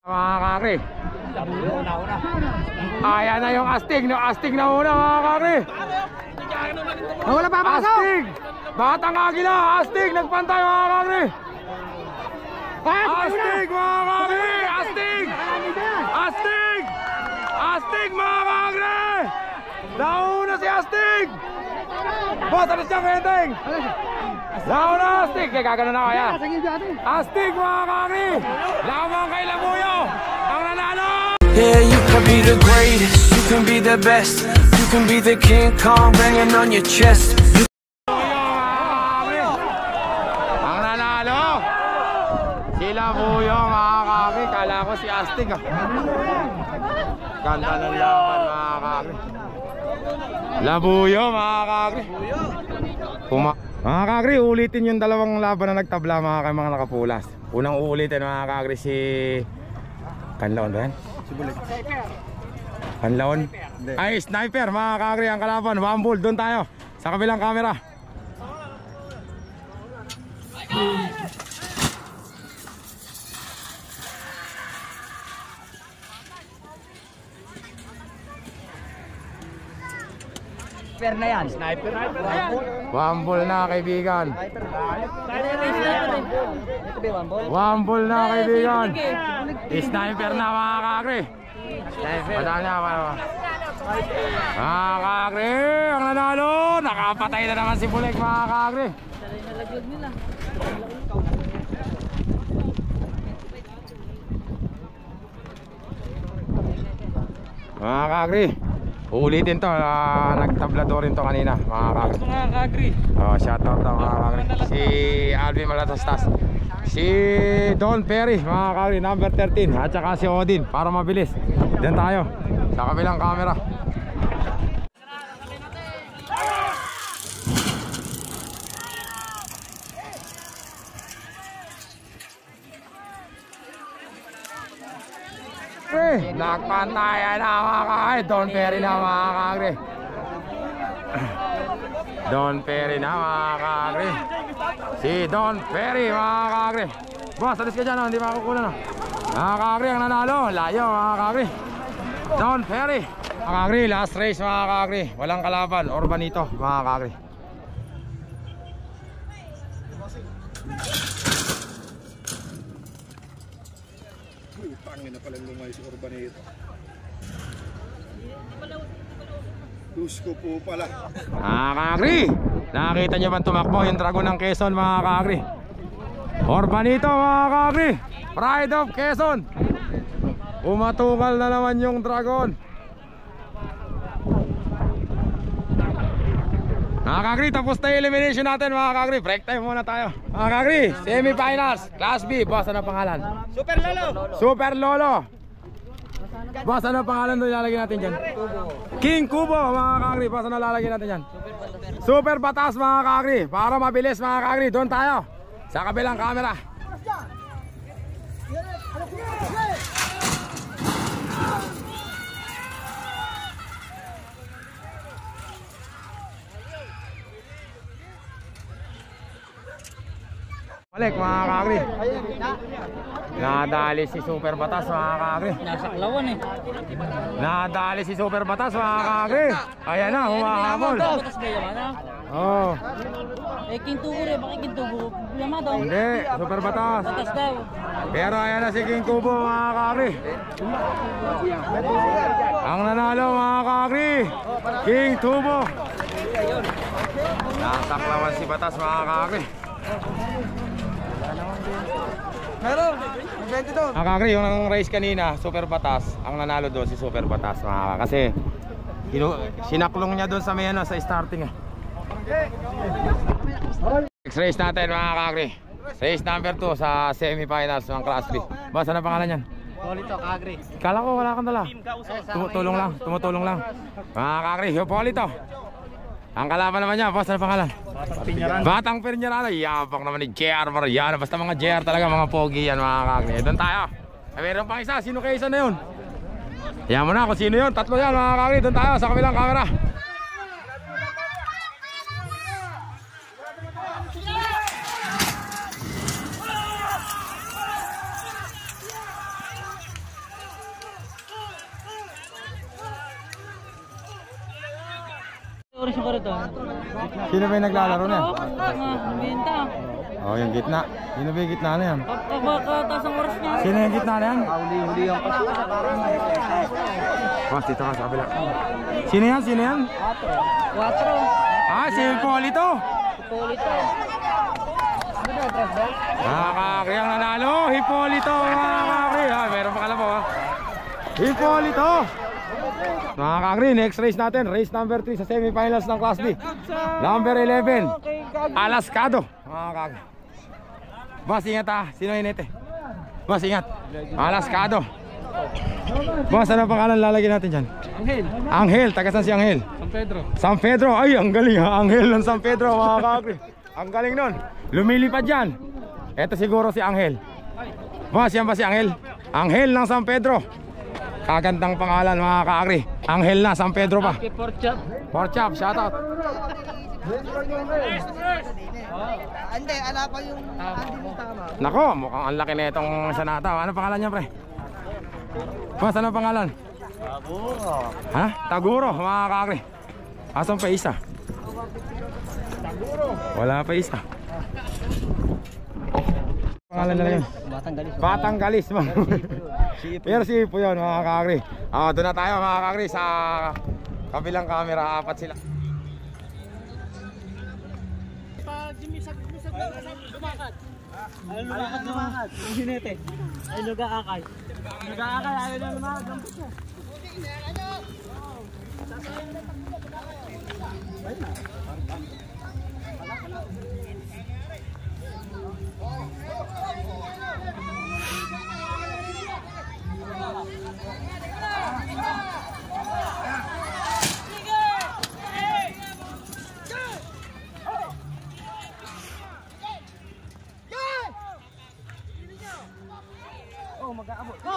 [SPEAKER 1] Mga kakri, ayan na yung Astig, no? Astig na una mga kakri.
[SPEAKER 3] Wala pa
[SPEAKER 1] Astig, Batang Agila, Astig, nagpantay mga kakri. Astig mga kakri, Astig, Astig, Astig mga kakri. Nauna si Astig. Boss, alis siya kenteng. Nauna Astig, kaya gagano na kaya. Astig mga kakri, lamang kay Labuyo ang nanalo.
[SPEAKER 5] Yeah, you can be the greatest, you can be the best, you can be the King Kong banging on your chest.
[SPEAKER 1] Ang nanalo si Labuyo mga kakri. Kala ko si Astig ah. Ganda ng laban mga kakri. Labuyo mga kakri. Mga kakri, ulitin yung dalawang laban na nagtabla mga nakapulas. Unang uulitin mga kakri si Kanlaon ba yan? Kanlaon? Ay, Sniper mga kakri ang kalaban. Wambul, doon tayo sa kabilang camera.
[SPEAKER 2] Sniper na yan. Sniper na yan.
[SPEAKER 1] Wambul na kaibigan. Wambul na kaibigan. Sniper na mga kakri. Padaan na mga kakri. Ang nanalo. Nakapatay na naman si Bulik mga kakri. Mga kakri, ulitin to, nagtablado rin to kanina mga kakri.
[SPEAKER 2] Mga kakri.
[SPEAKER 1] Shoutout to mga kakri. Si Alvin Malatastas, si Don Perry mga kakri, number 13. At saka si Odin, para mabilis. Diyan tayo sa kabilang camera. kakagri. Nagpantayan na mga kakagri. Don Perry na mga kakagri. Don Perry na mga kakagri. Si Don Perry mga kakagri. Boss, alis ka dyan, hindi makukunan na. Mga kakagri ang nanalo. Layo mga kakagri. Don Perry. Mga kakagri, last race mga kakagri. Walang kalaban, Urbanito mga kakagri.
[SPEAKER 3] Pangin na palang lumay si Urbanito. Tusko po pala.
[SPEAKER 1] Mga kakagri, nakita nyo ba tumakbo yung dragon ng Quezon mga kakagri? Urbanito mga kakagri, Pride of Quezon. Umatugal na naman yung dragon. Mga kakagri, tapos na yung elimination natin mga kakagri. Break time muna tayo. Mga kakagri, semi-finals, Class B. Boss, ano pangalan?
[SPEAKER 2] Super Lolo.
[SPEAKER 1] Super Lolo. Boss, ano pangalan doon ilalagay natin dyan? King Kubo mga kakagri. Boss, ano lalagay natin dyan? Super Batas mga kakagri. Para mabilis mga kakagri, doon tayo sa kabilang camera. Balik mga kakagri. Nadali si Super Batas mga kakagri.
[SPEAKER 4] Nasa Klawan eh.
[SPEAKER 1] Nadali si Super Batas mga kakagri. Ayan na, humahabol.
[SPEAKER 4] Batas ba yaman ha?
[SPEAKER 1] Oh,
[SPEAKER 4] Eh, Kintubo rin. Bakit Kintubo? Yaman daw.
[SPEAKER 1] hindi, Super Batas.
[SPEAKER 4] Batas daw.
[SPEAKER 1] Pero ayan na si King Kubo mga kakagri. Ang nanalo mga kakagri, King Tubo. Nasaklawan si Batas mga kakagri.
[SPEAKER 2] Meron. Evento doon.
[SPEAKER 1] Mga kakagri, yung race kanina, Super Batas. Ang nanalo doon si Super Batas mga kakagri. Kasi sinaklong niya doon sa may ano, sa starting eh. Next race natin mga kakagri. Race number 2 sa semi-finals ng Class B. Boss, ano pangalan yan?
[SPEAKER 2] Polito, Kagri.
[SPEAKER 1] Kala ko wala kang dala. Tumutulong lang. Mga kakagri, Hipolito. Ang kalaban naman niya, boss, ano pangalan? Batang Piñarana. Yabang naman ni JR Mariano. Basta mga JR talaga, mga pogi yan mga kakagri. Doon tayo. Mayroon pang isa, sino kaya isa na yun? Yan mo na kung sino yun. Tatlo yan mga kakagri. Doon tayo sa kabilang camera.
[SPEAKER 4] Oras yung karito.
[SPEAKER 1] Sino ba yung naglalaro na?
[SPEAKER 4] Benta.
[SPEAKER 1] Oh, yung gitna. Sino ba yung gitna na yan?
[SPEAKER 4] Pagkataas ang oras niya.
[SPEAKER 1] Sino yung gitna na yan?
[SPEAKER 2] Huli ang kasi.
[SPEAKER 1] Boss, dito ka sa kabila. Sino yan?
[SPEAKER 4] 4.
[SPEAKER 1] Ah, si Hipolito.
[SPEAKER 4] Polito.
[SPEAKER 1] Mga kakagri ang nanalo. Hipolito mga kakagri. Ah, meron pa kalabaw ha. Hipolito. Mga kakagri, next race natin. Race number 3 sa semi-finals ng Class B. Number 11, Alascado. Mga kakagri. Boss, ingat ha. Sino inete? Boss, ingat. Alascado. Boss, ano pangalan lalagyan natin dyan? Angel, taga saan si Angel? San Pedro. Ay, ang galing ha. Angel ng San Pedro mga kakagri. Ang galing nun. Lumilipad dyan. Ito siguro si Angel. Boss, yan ba si Angel? Angel ng San Pedro. Kagandang pangalan mga kakagri. Angel na, San Pedro pa. Pork chop, shoutout.
[SPEAKER 2] Hindi, ala pa yung hindi mo tama.
[SPEAKER 1] Nako, mukhang ang laki na itong sanata. Ano pangalan niya pre? Boss, ano pangalan?
[SPEAKER 2] Taguro.
[SPEAKER 1] Ha? Taguro mga kakagri. Asan pa isa? Wala pa isa. Pangalan na lang yun? Batanggalis. Pero si Ipo yun mga kakagri. Doon na tayo mga kakagri sa kabilang camera. Apat sila.
[SPEAKER 2] Lumakad. Yung hinete. Ay, nag-aakay. Nag-aakay, ayaw na lumakad. Oh, mag-aabot. Go!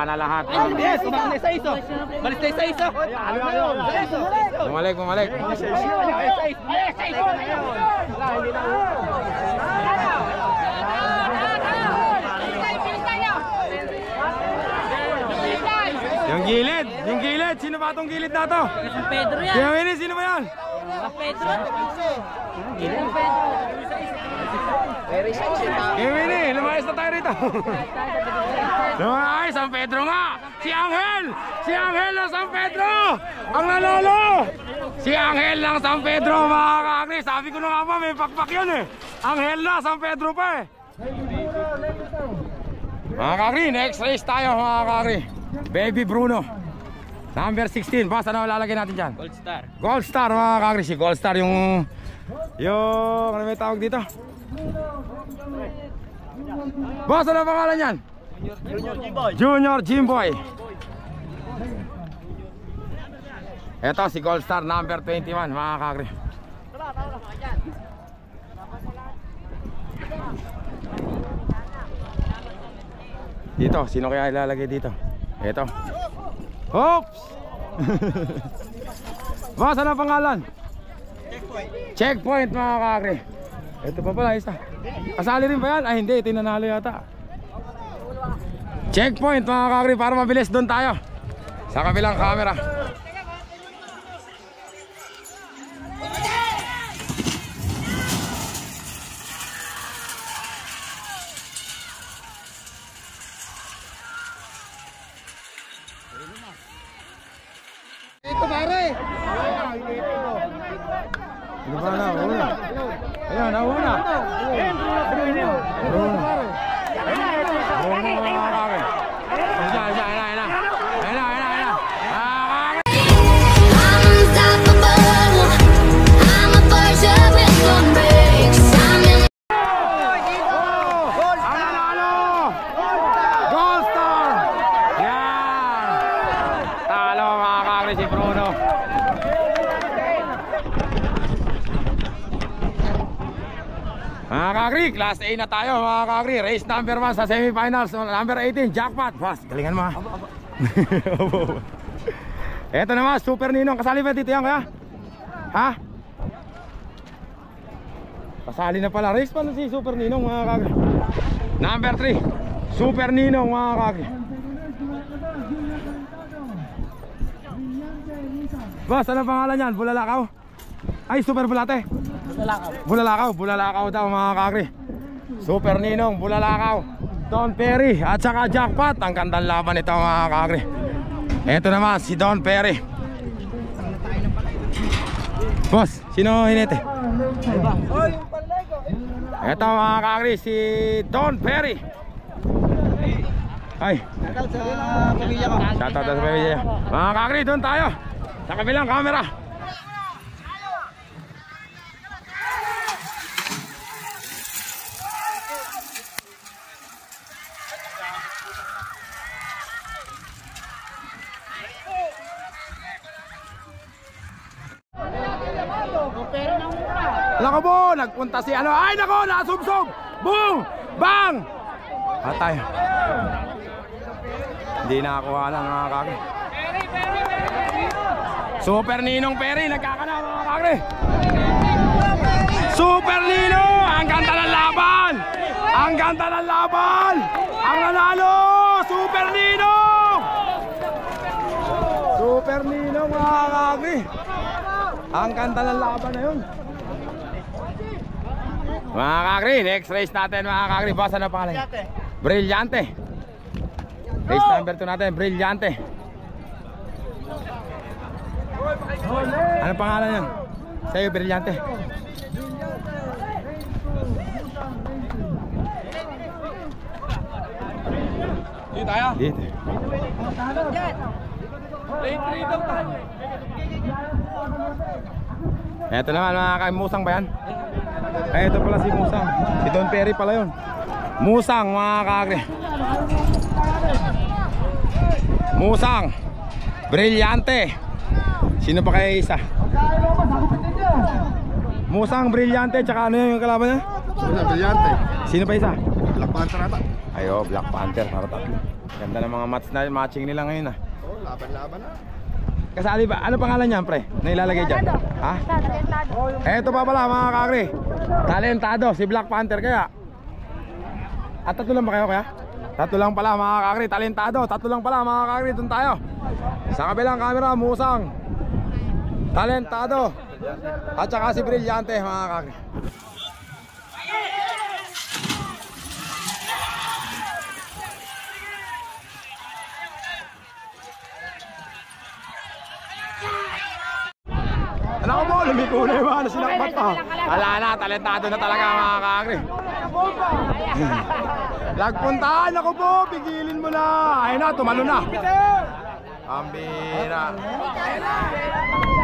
[SPEAKER 1] sana lahat.
[SPEAKER 2] Yes, kumakas na isa-isa. Balis na isa-isa.
[SPEAKER 1] Bumalik. Yung gilid, sino ba itong gilid na to?
[SPEAKER 4] San Pedro yan.
[SPEAKER 1] Kaya Winnie, sino ba yan?
[SPEAKER 4] San Pedro. San Pedro.
[SPEAKER 1] Kaya Winnie, lumayas na tayo rito. Lumayas, San Pedro nga! Si Angel ng San Pedro! Ang nanalo! Si Angel ng San Pedro, mga kakri. Sabi ko na nga pa, may pakpak yun eh. Angel na, San Pedro pa eh. Mga kakri, next race tayo mga kakri. Baby Bruno number 16. Boss, ano lalagay natin dyan?
[SPEAKER 2] Gold Star.
[SPEAKER 1] Gold Star mga kakri. Si Gold Star yung ano may tawag dito? Boss, ano pangalan yan? Junior Jimboy. Ito si Gold Star number 21 mga kakri. Dito, sino kaya ilalagay dito? Ito. Oops! Boss, ano pangalan? Checkpoint mga kakri. Ito pa pala isa. Kasali rin ba yan? Ay hindi, ito yung nanalo yata. Checkpoint mga kakri para mabilis doon tayo sa kabilang camera.
[SPEAKER 3] Ito pare.
[SPEAKER 1] Ano ba na? Una. Ayan, nauna. Bruno mga kakri. Ayan na.
[SPEAKER 6] I'm unstoppable. I'm a Porsche with no brakes. I'm in
[SPEAKER 1] Ang nanalo! Gold Star! Yan! Talo mga kakri si Bruno. Mga kakri, class A na tayo mga kakri. Race number 1 sa semifinals. Number 18, jackpot. Boss, galingan mo ha. Eto naman, Super Ninong. Kasali ba dito yan kaya? Ha? Kasali na pala. Race pa na si Super Ninong mga kakri. Number 3, Super Ninong mga kakri. Boss, ano pangalan yan? Bulalakaw? Ay, Super Bulate. Bulalakaw daw mga kakri. Super Ninong, Bulalakaw, Don Perry at saka jackpot. Ang gandang laban ito mga kakri. Ito naman si Don Perry. Boss, sino hinete? Ito mga kakri, si Don Perry. Ay,
[SPEAKER 3] Shoutout sa pamilya ko.
[SPEAKER 1] shoutout sa pamilya. Mga kakri, doon tayo sa kabilang camera. Lako po, nagpunta si ano. Ay nako, nasubsob. Boom! Bang! Patay. Hindi nakakuha na mga kakri. Super Ninong Perry, nagkakana mga kakri. Super Ninong! Ang ganda ng laban! Ang ganda ng laban! Ang nanalo! Super Ninong! Super Ninong mga kakri. Ang ganda ng laban na yun. Mga kakri, next race natin mga kakri. Boss, ano pangalan? Brillante. Race number 2 natin, Brillante. Ano pangalan yan? Sa'yo, Brillante. Dito tayo? Dito. Late 3 daw tayo. Eto naman mga kakri, Musang ba yan? Ay, ito pala si Musang. Si Don Perry pala yun. Musang mga kakri. Musang, Brillante. Sino pa kaya isa? Musang, Brillante, tsaka ano yung kalaban niya?
[SPEAKER 3] Brillante.
[SPEAKER 1] Sino pa isa?
[SPEAKER 3] Black Panther ata.
[SPEAKER 1] Ayo, Black Panther, para tatlo. Ganda ng mga matching nila ngayon ah.
[SPEAKER 3] Oh, laban-laban na.
[SPEAKER 1] Kasali ba? Ano pangalan niyan, pre? Na ilalagay dyan? Ha? Eto pa pala mga kakri. Talentado, si Black Panther kaya. At tatlo lang ba kayo kaya? Tatlo lang pala mga kakri, talentado. Tatlo lang pala mga kakri, doon tayo. Sa kabilang camera, Musang, Talentado, at saka si Brillante mga kakri. Ano ko po, lumiko na yung mga sinakbat pa. Wala na, talentado na talaga mga kakri. Lagpuntaan ako po, pigilin mo na. Ayun na, tumalo na. Pambira.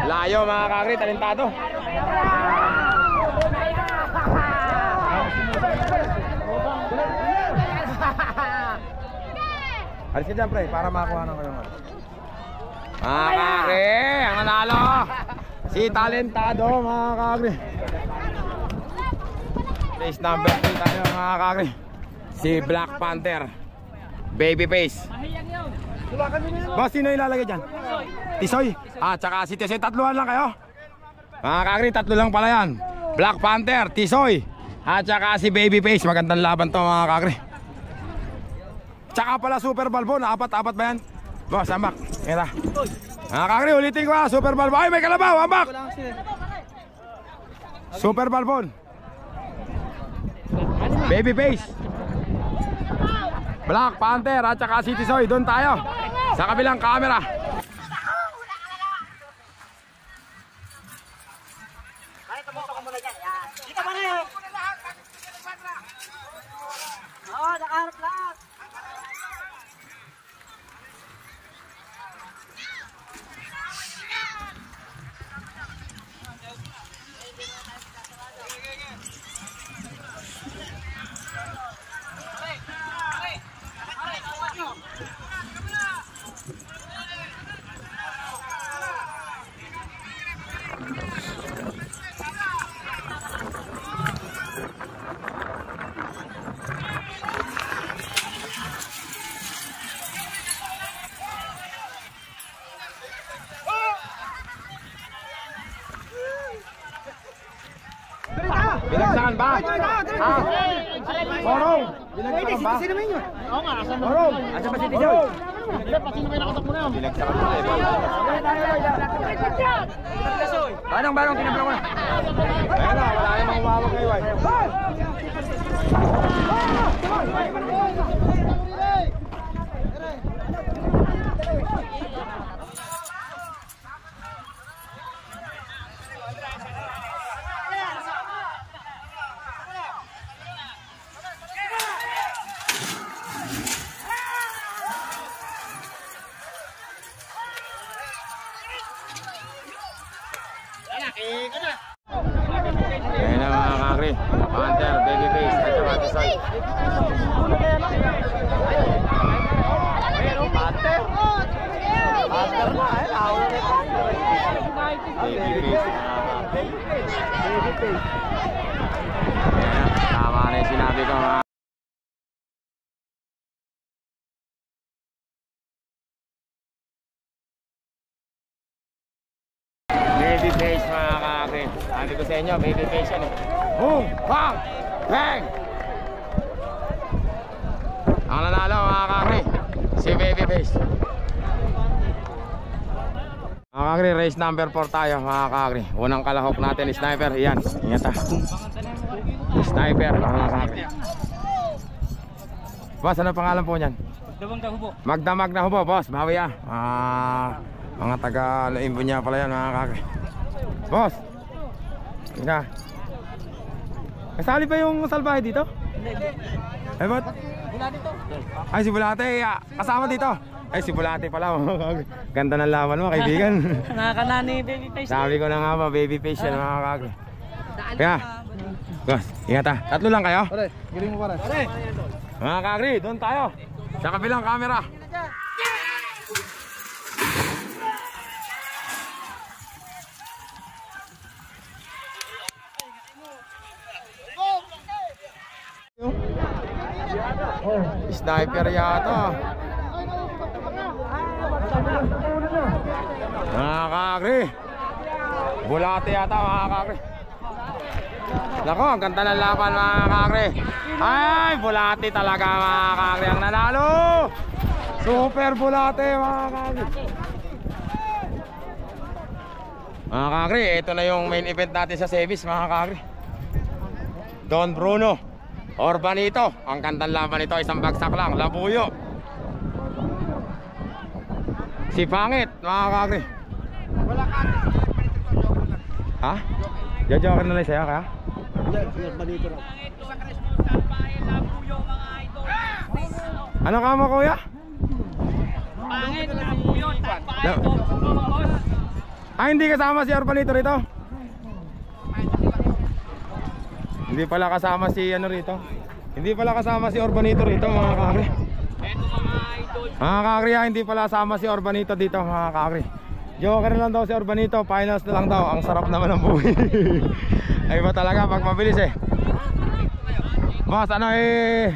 [SPEAKER 1] Layo mga kakri, talentado. Alis ka dyan pre, para makakuha ng kayo. Mga kakri, ang nanalo si Talentado mga kakri. Race number 3 tayo mga kakri. Si Black Panther, Babyface. Boss, sino ilalagay dyan? Tisoy. Tsaka si Tisoy, tatluhan lang kayo. Mga kakri, tatlo lang pala yan. Black Panther, Tisoy, at saka si Babyface. Magandang laban to mga kakri. Tsaka pala Super Balbon, apat ba yan? Boss, ambak. Ito. Mga kakri, ulitin ko ha, Super Balbon. Ay, may kalabaw, ambak. Super Balbon, Babyface, Black Panther, at saka si Tisoy. Doon tayo sa kabilang camera. Binagsakan ba? Borong! Binagsakan ba?
[SPEAKER 3] Oo nga, asan na?
[SPEAKER 1] Borong!
[SPEAKER 2] Asa ba si Tisoy?
[SPEAKER 3] Sino kayo nakatak mo na?
[SPEAKER 1] Binagsakan ba?
[SPEAKER 2] Barong, tinapla ko na.
[SPEAKER 1] Ayun na, wala namang umawag kayo ay. Ayan na mga kakri, Panther, Babyface, at saka Tisoy. Babyface. Ayan na, tama na yung sinabi ko mga Babyface mga kakri. Sabi ko sa inyo, Babyface yan eh. Boom! Bang! Bang! Ang nanalo mga kakri, si Babyface. Mga kakri, race number 4 tayo mga kakri. Unang kalahok natin, sniper. Yan, ingat ha. Sniper mga kakri. Boss, ano pangalan po niyan? Magdamag na hubo, boss. Bawi ah. Mga taga Laimbo niya pala yan mga kakri. Boss, ina. Kasali pa yung salbahe dito? Ay, ba't? Ay, si Bulate, kasama dito. Ay, si Bulate pala. Ganda ng laban mo, kaibigan.
[SPEAKER 4] Nakakanani Babyface.
[SPEAKER 1] Sabi ko na nga ba, Babyface yan mga kakri. Kaya, boss, ingat ha. Tatlo lang kayo?
[SPEAKER 3] Pare, giling mo pare.
[SPEAKER 1] Mga kakri, doon tayo sa kabilang camera. Sniper yata. Mga kakri, bulate yata mga kakri. Nako, ang ganda ng laban mga kakri. Ay, bulate talaga mga kakri ang nanalo. Super bulate mga kakri. Mga kakri, ito na yung main event natin sa semis mga kakri. Don Bruno Orbanito, ang gandang laban nito, isang bagsak lang, labuyo. Si Pangit mga kakri.
[SPEAKER 2] Wala ka.
[SPEAKER 1] Ha? Jojoker na lang sa'yo kaya?
[SPEAKER 2] Balito lang.
[SPEAKER 1] Ano ka mo kuya?
[SPEAKER 4] Pangit na po yun.
[SPEAKER 1] Ah, hindi kasama si Orbanito rito? Hindi pala kasama si ano rito? Hindi pala kasama si Orbanito rito mga kakri. Mga kakri, hindi pala kasama si Orbanito dito mga kakri. Joker na lang daw si Orbanito, finals na lang daw. Ang sarap naman ng buhay. Ay ba talaga pag mabilis eh. Boss, ano eh?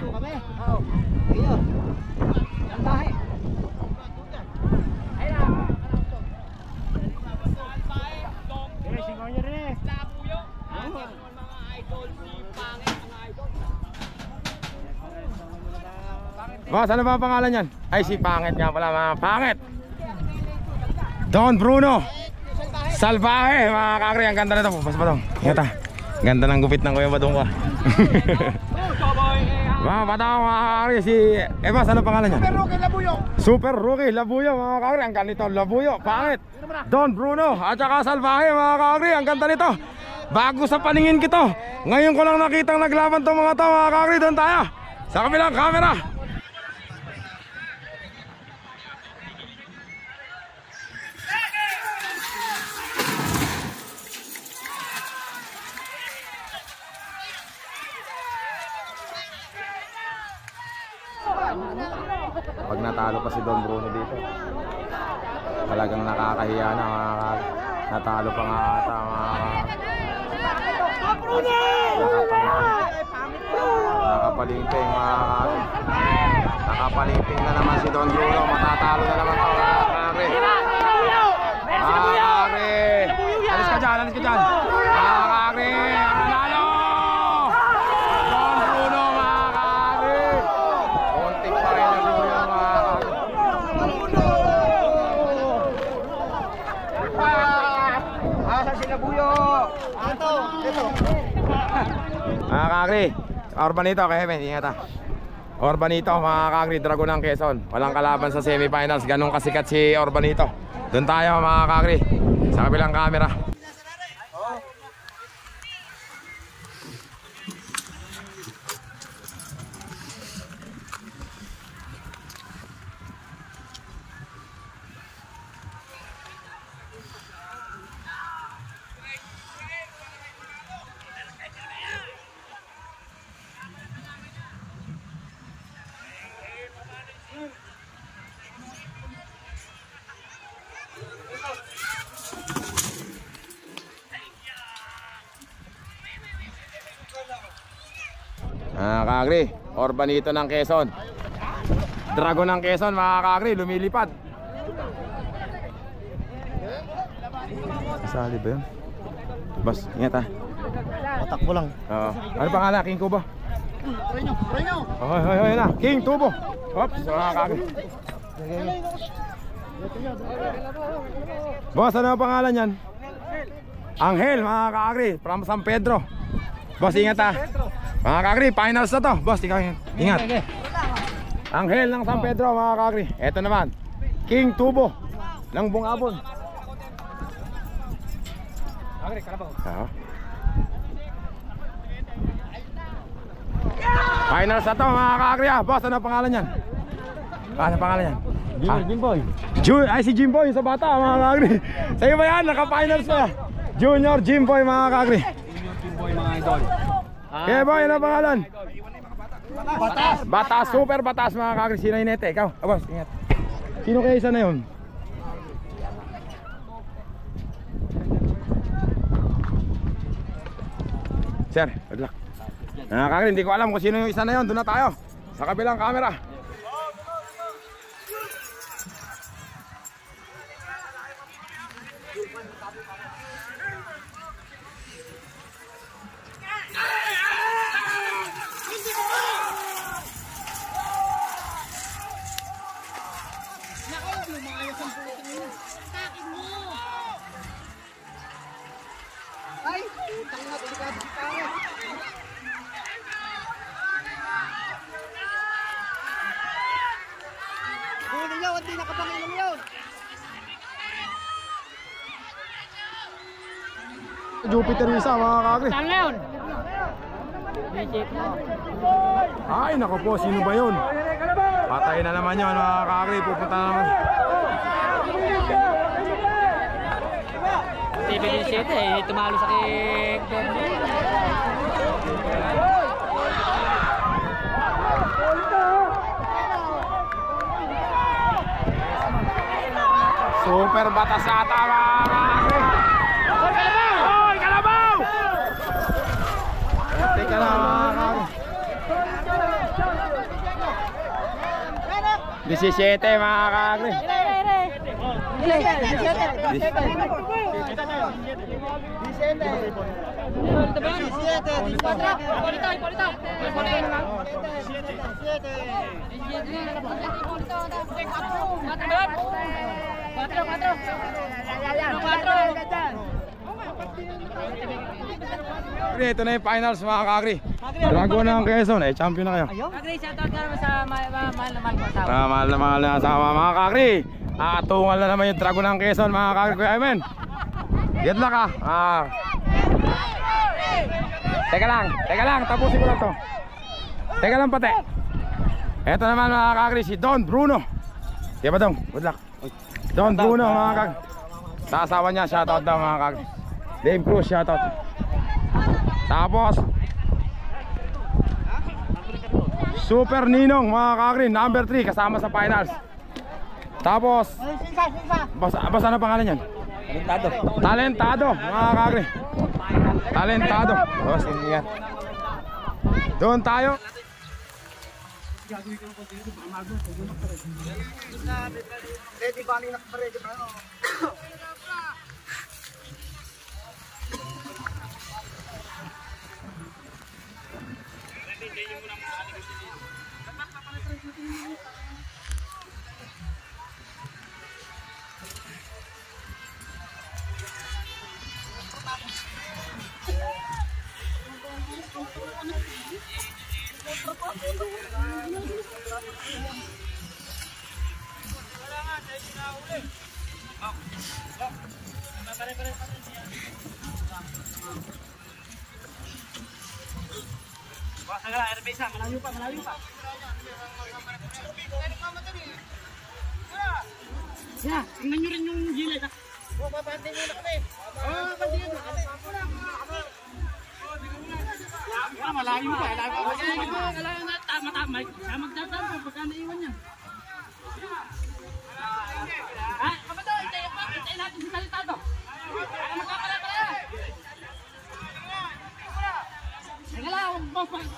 [SPEAKER 1] Boss, ano ba ang pangalan yan? Ay, si Pangit nga pala mga Pangit. Don Bruno Salvaje mga kakri, ang ganda na ito. Pas Badong, ingat ha. Ganda ng gupit ng Kuya Badong ka. Mga Badong mga kakri, si boss, ano pangalan niya?
[SPEAKER 2] Super Rookie Labuyo.
[SPEAKER 1] Super Rookie Labuyo mga kakri, ang ganito Labuyo, Pangit, Don Bruno at saka Salvaje mga kakri, ang ganda nito. Bago sa paningin kito, ngayon ko lang nakitang naglaban tong mga to mga kakri. Doon tayo sa kabilang camera. Pag natalo pa si Don Bruno dito, talagang nakakahiya na mga kakri. Natalo pa nga ata mga nakapalimping mga kakri. Nakapalimping na naman si Don Bruno. Matatalo na naman ito mga kakri. Mga kakri, alis ka dyan, alis ka dyan. Mga kakri, ang nanalo Don Bruno mga kakri. Kontik pa rin ang Bruno mga kakri.
[SPEAKER 2] Asa si Labuyo? Ito.
[SPEAKER 1] Mga kakri, Orbanito, kaya men, ingat ha. Orbanito, mga kakri, Dragon ng Quezon. Walang kalaban sa semifinals, ganun kasikat si Orbanito. Doon tayo mga kakri, sa kabilang camera. Kakri, Orbanito ng Quezon, Dragon ng Quezon mga kakri, lumilipad. Sali ba yun? Boss, ingat ha.
[SPEAKER 2] Patakbo lang.
[SPEAKER 1] Oo. Ano pangalan? King Tubo?
[SPEAKER 2] Reno.
[SPEAKER 1] Hoy na, King Tubo. Oops, mga kakri. Boss, ano ang pangalan yan? Angel mga kakri, from San Pedro. Boss, ingat ha. Mga kakri, finals na to. Boss, ikaw ingat. Angel ng San Pedro mga kakri. Eto naman, King Tubo ng Bungabon. Kakri, kalabaw. Finals na to mga kakri ha. Boss, ano pangalan yan? Ano pangalan yan?
[SPEAKER 2] Jimboy.
[SPEAKER 1] Ay, si Jimboy sa bata mga kakri. Sa'yo ba yan? Naka-finals na. Junior Jimboy mga kakri.
[SPEAKER 2] Jimboy mga idol.
[SPEAKER 1] Kaya boy, ano pangalan? Batas. Batas, super batas mga kakri. Sino inete? Ikaw? Boss, ingat. Sino kaya isa na yun? Sir, good luck. Mga kakri, hindi ko alam kung sino yung isa na yun. Doon na tayo sa kabilang camera.
[SPEAKER 3] Ay, putang na, delikado si pare. Huli niyo, hindi nakapangilong yun.
[SPEAKER 1] Jupiter isa mga kakri.
[SPEAKER 4] Saan ngayon?
[SPEAKER 1] Ay nako po, sino ba yun? Patay na naman yun mga kakri. Pupunta na naman.
[SPEAKER 4] TV17 eh, tumalo sa kik.
[SPEAKER 1] Super batas ata mga kakri. Hoy, kalabaw! Teka na mga kakri. 17 mga kakri. Ito na yung finals mga kakri. Dragon ng Quezon, eh champion na kayo.
[SPEAKER 4] Agri, shoutout ka naman sa mahal na mahal ko asawa.
[SPEAKER 1] Mahal na mahal na asawa mga kakri. Tungal na naman yung Dragon ng Quezon mga kakri. Kuya Amen, good luck ah. Teka lang, tapusin ko lang to. Teka lang pati. Ito naman mga kakri, si Don Bruno. Diba Dong? Good luck. Don Bruno mga kakri. Sa asawa niya, shoutout daw mga kakri. Dave Cruz, shoutout. Tapos Super Ninong mga kakri, number 3 kasama sa finals. Tapos basta na pangalan yan? Talentado mga kakri. Talentado. Oh, sino yan? Doon tayo.
[SPEAKER 3] Ready ba nang nakaready ba?
[SPEAKER 4] Yeah, tingnan nyo rin yung gilid.
[SPEAKER 3] Oh, babanding muna kami. Oh, bandingin muna kami.
[SPEAKER 4] Malayo pa. Malayo na. Tama. Siya magtatama. Pagka naiwan niya. Kapatid, hintayin natin si Talentado. Magkakala-kala. Teka lang, boss.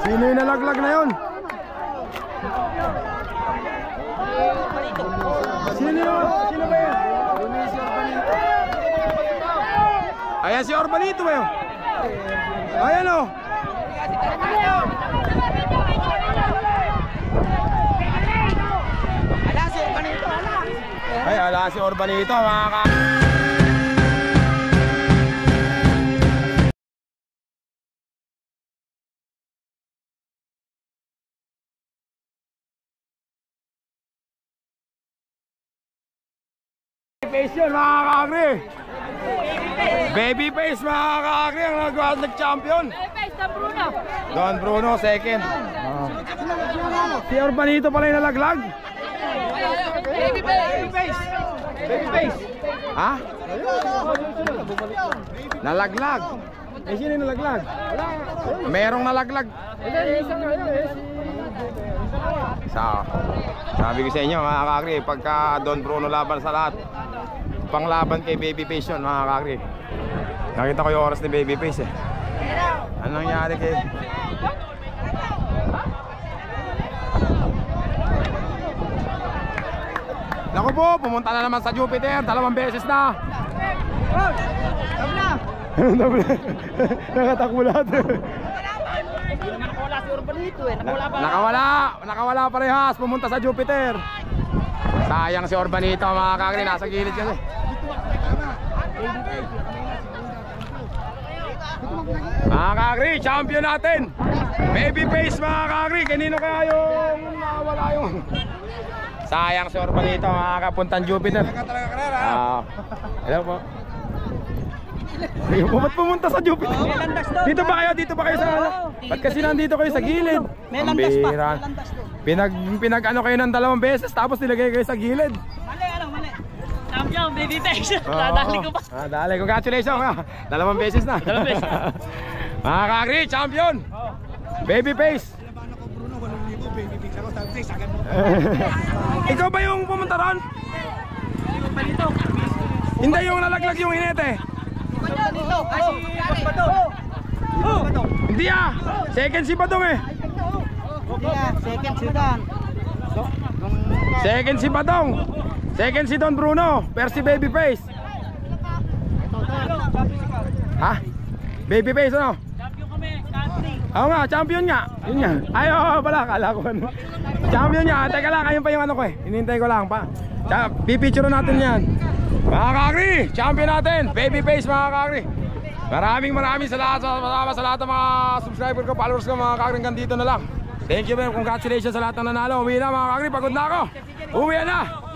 [SPEAKER 1] Sino yung nalaglag na yun? Sino yun? Sino ba yun? Ayan si Orbanito ba yun? Ayan o. Ay, ala si Orbanito mga ka... Face yun mga kakri. Baby face mga kakri ang nag-champion. Don Bruno second. Si Orbanito pala yung nalaglag.
[SPEAKER 4] Baby face.
[SPEAKER 1] Ha? Nalaglag. Eh sino yung nalaglag? Merong nalaglag. Sabi ko sa inyo mga kakri, pagka Don Bruno laban sa lahat, panglaban kay Babyface yun mga kakri. Nakita ko yung oras ni Babyface eh. Anong nangyari kay... Naku po, pumunta na naman sa Jupiter, 2 beses na. Double. Nakatakbo lahat.
[SPEAKER 4] Hindi naman nakawala si Orbanito eh.
[SPEAKER 1] Nakawala parehas, pumunta sa Jupiter. Sayang si Orbanito mga kakri, nasa gilid kasi. Mga kakri, champion natin Babyface mga kakri. Kanino kaya yung nawala yung... Sayang si Orbanito mga kapuntang Jupiter. Hello po. Ba't pumunta sa Jupiter? Dito ba kayo? Dito ba kayo sa ano? Ba't kasi nandito kayo sa gilid?
[SPEAKER 2] May landas pa.
[SPEAKER 1] Pinag ano kayo ng 2 beses tapos nilagay kayo sa gilid.
[SPEAKER 4] Mali. Champion, Babyface. Dadali ko pa.
[SPEAKER 1] Dali, congratulations ka. 2 beses na.
[SPEAKER 4] 2 beses.
[SPEAKER 1] Mga kakri, champion. Babyface. Ikaw ba yung pumunta ron? Hindi yung nalaglag yung hinete. Hindi ah. Second si Badong eh. Second si Badong. Second si Don Bruno. Pero si Babyface. Ha? Babyface ano?
[SPEAKER 4] Champion kami, country.
[SPEAKER 1] Oo nga, champion nga. Yun nga. Ay, oo pala, kala ko ano. Champion nga, teka lang, ayun pa yung ano ko eh. Hinintay ko lang pa. Pipicture natin yan. Mga kakri, champion natin, Babyface mga kakri. Maraming salamat sa lahat ng mga subscriber ko, followers ko mga kakri. Hanggang dito na lang. Thank you, congratulations sa lahat ng nanalo. Uwi na mga kakri, pagod na ako. Uwi na.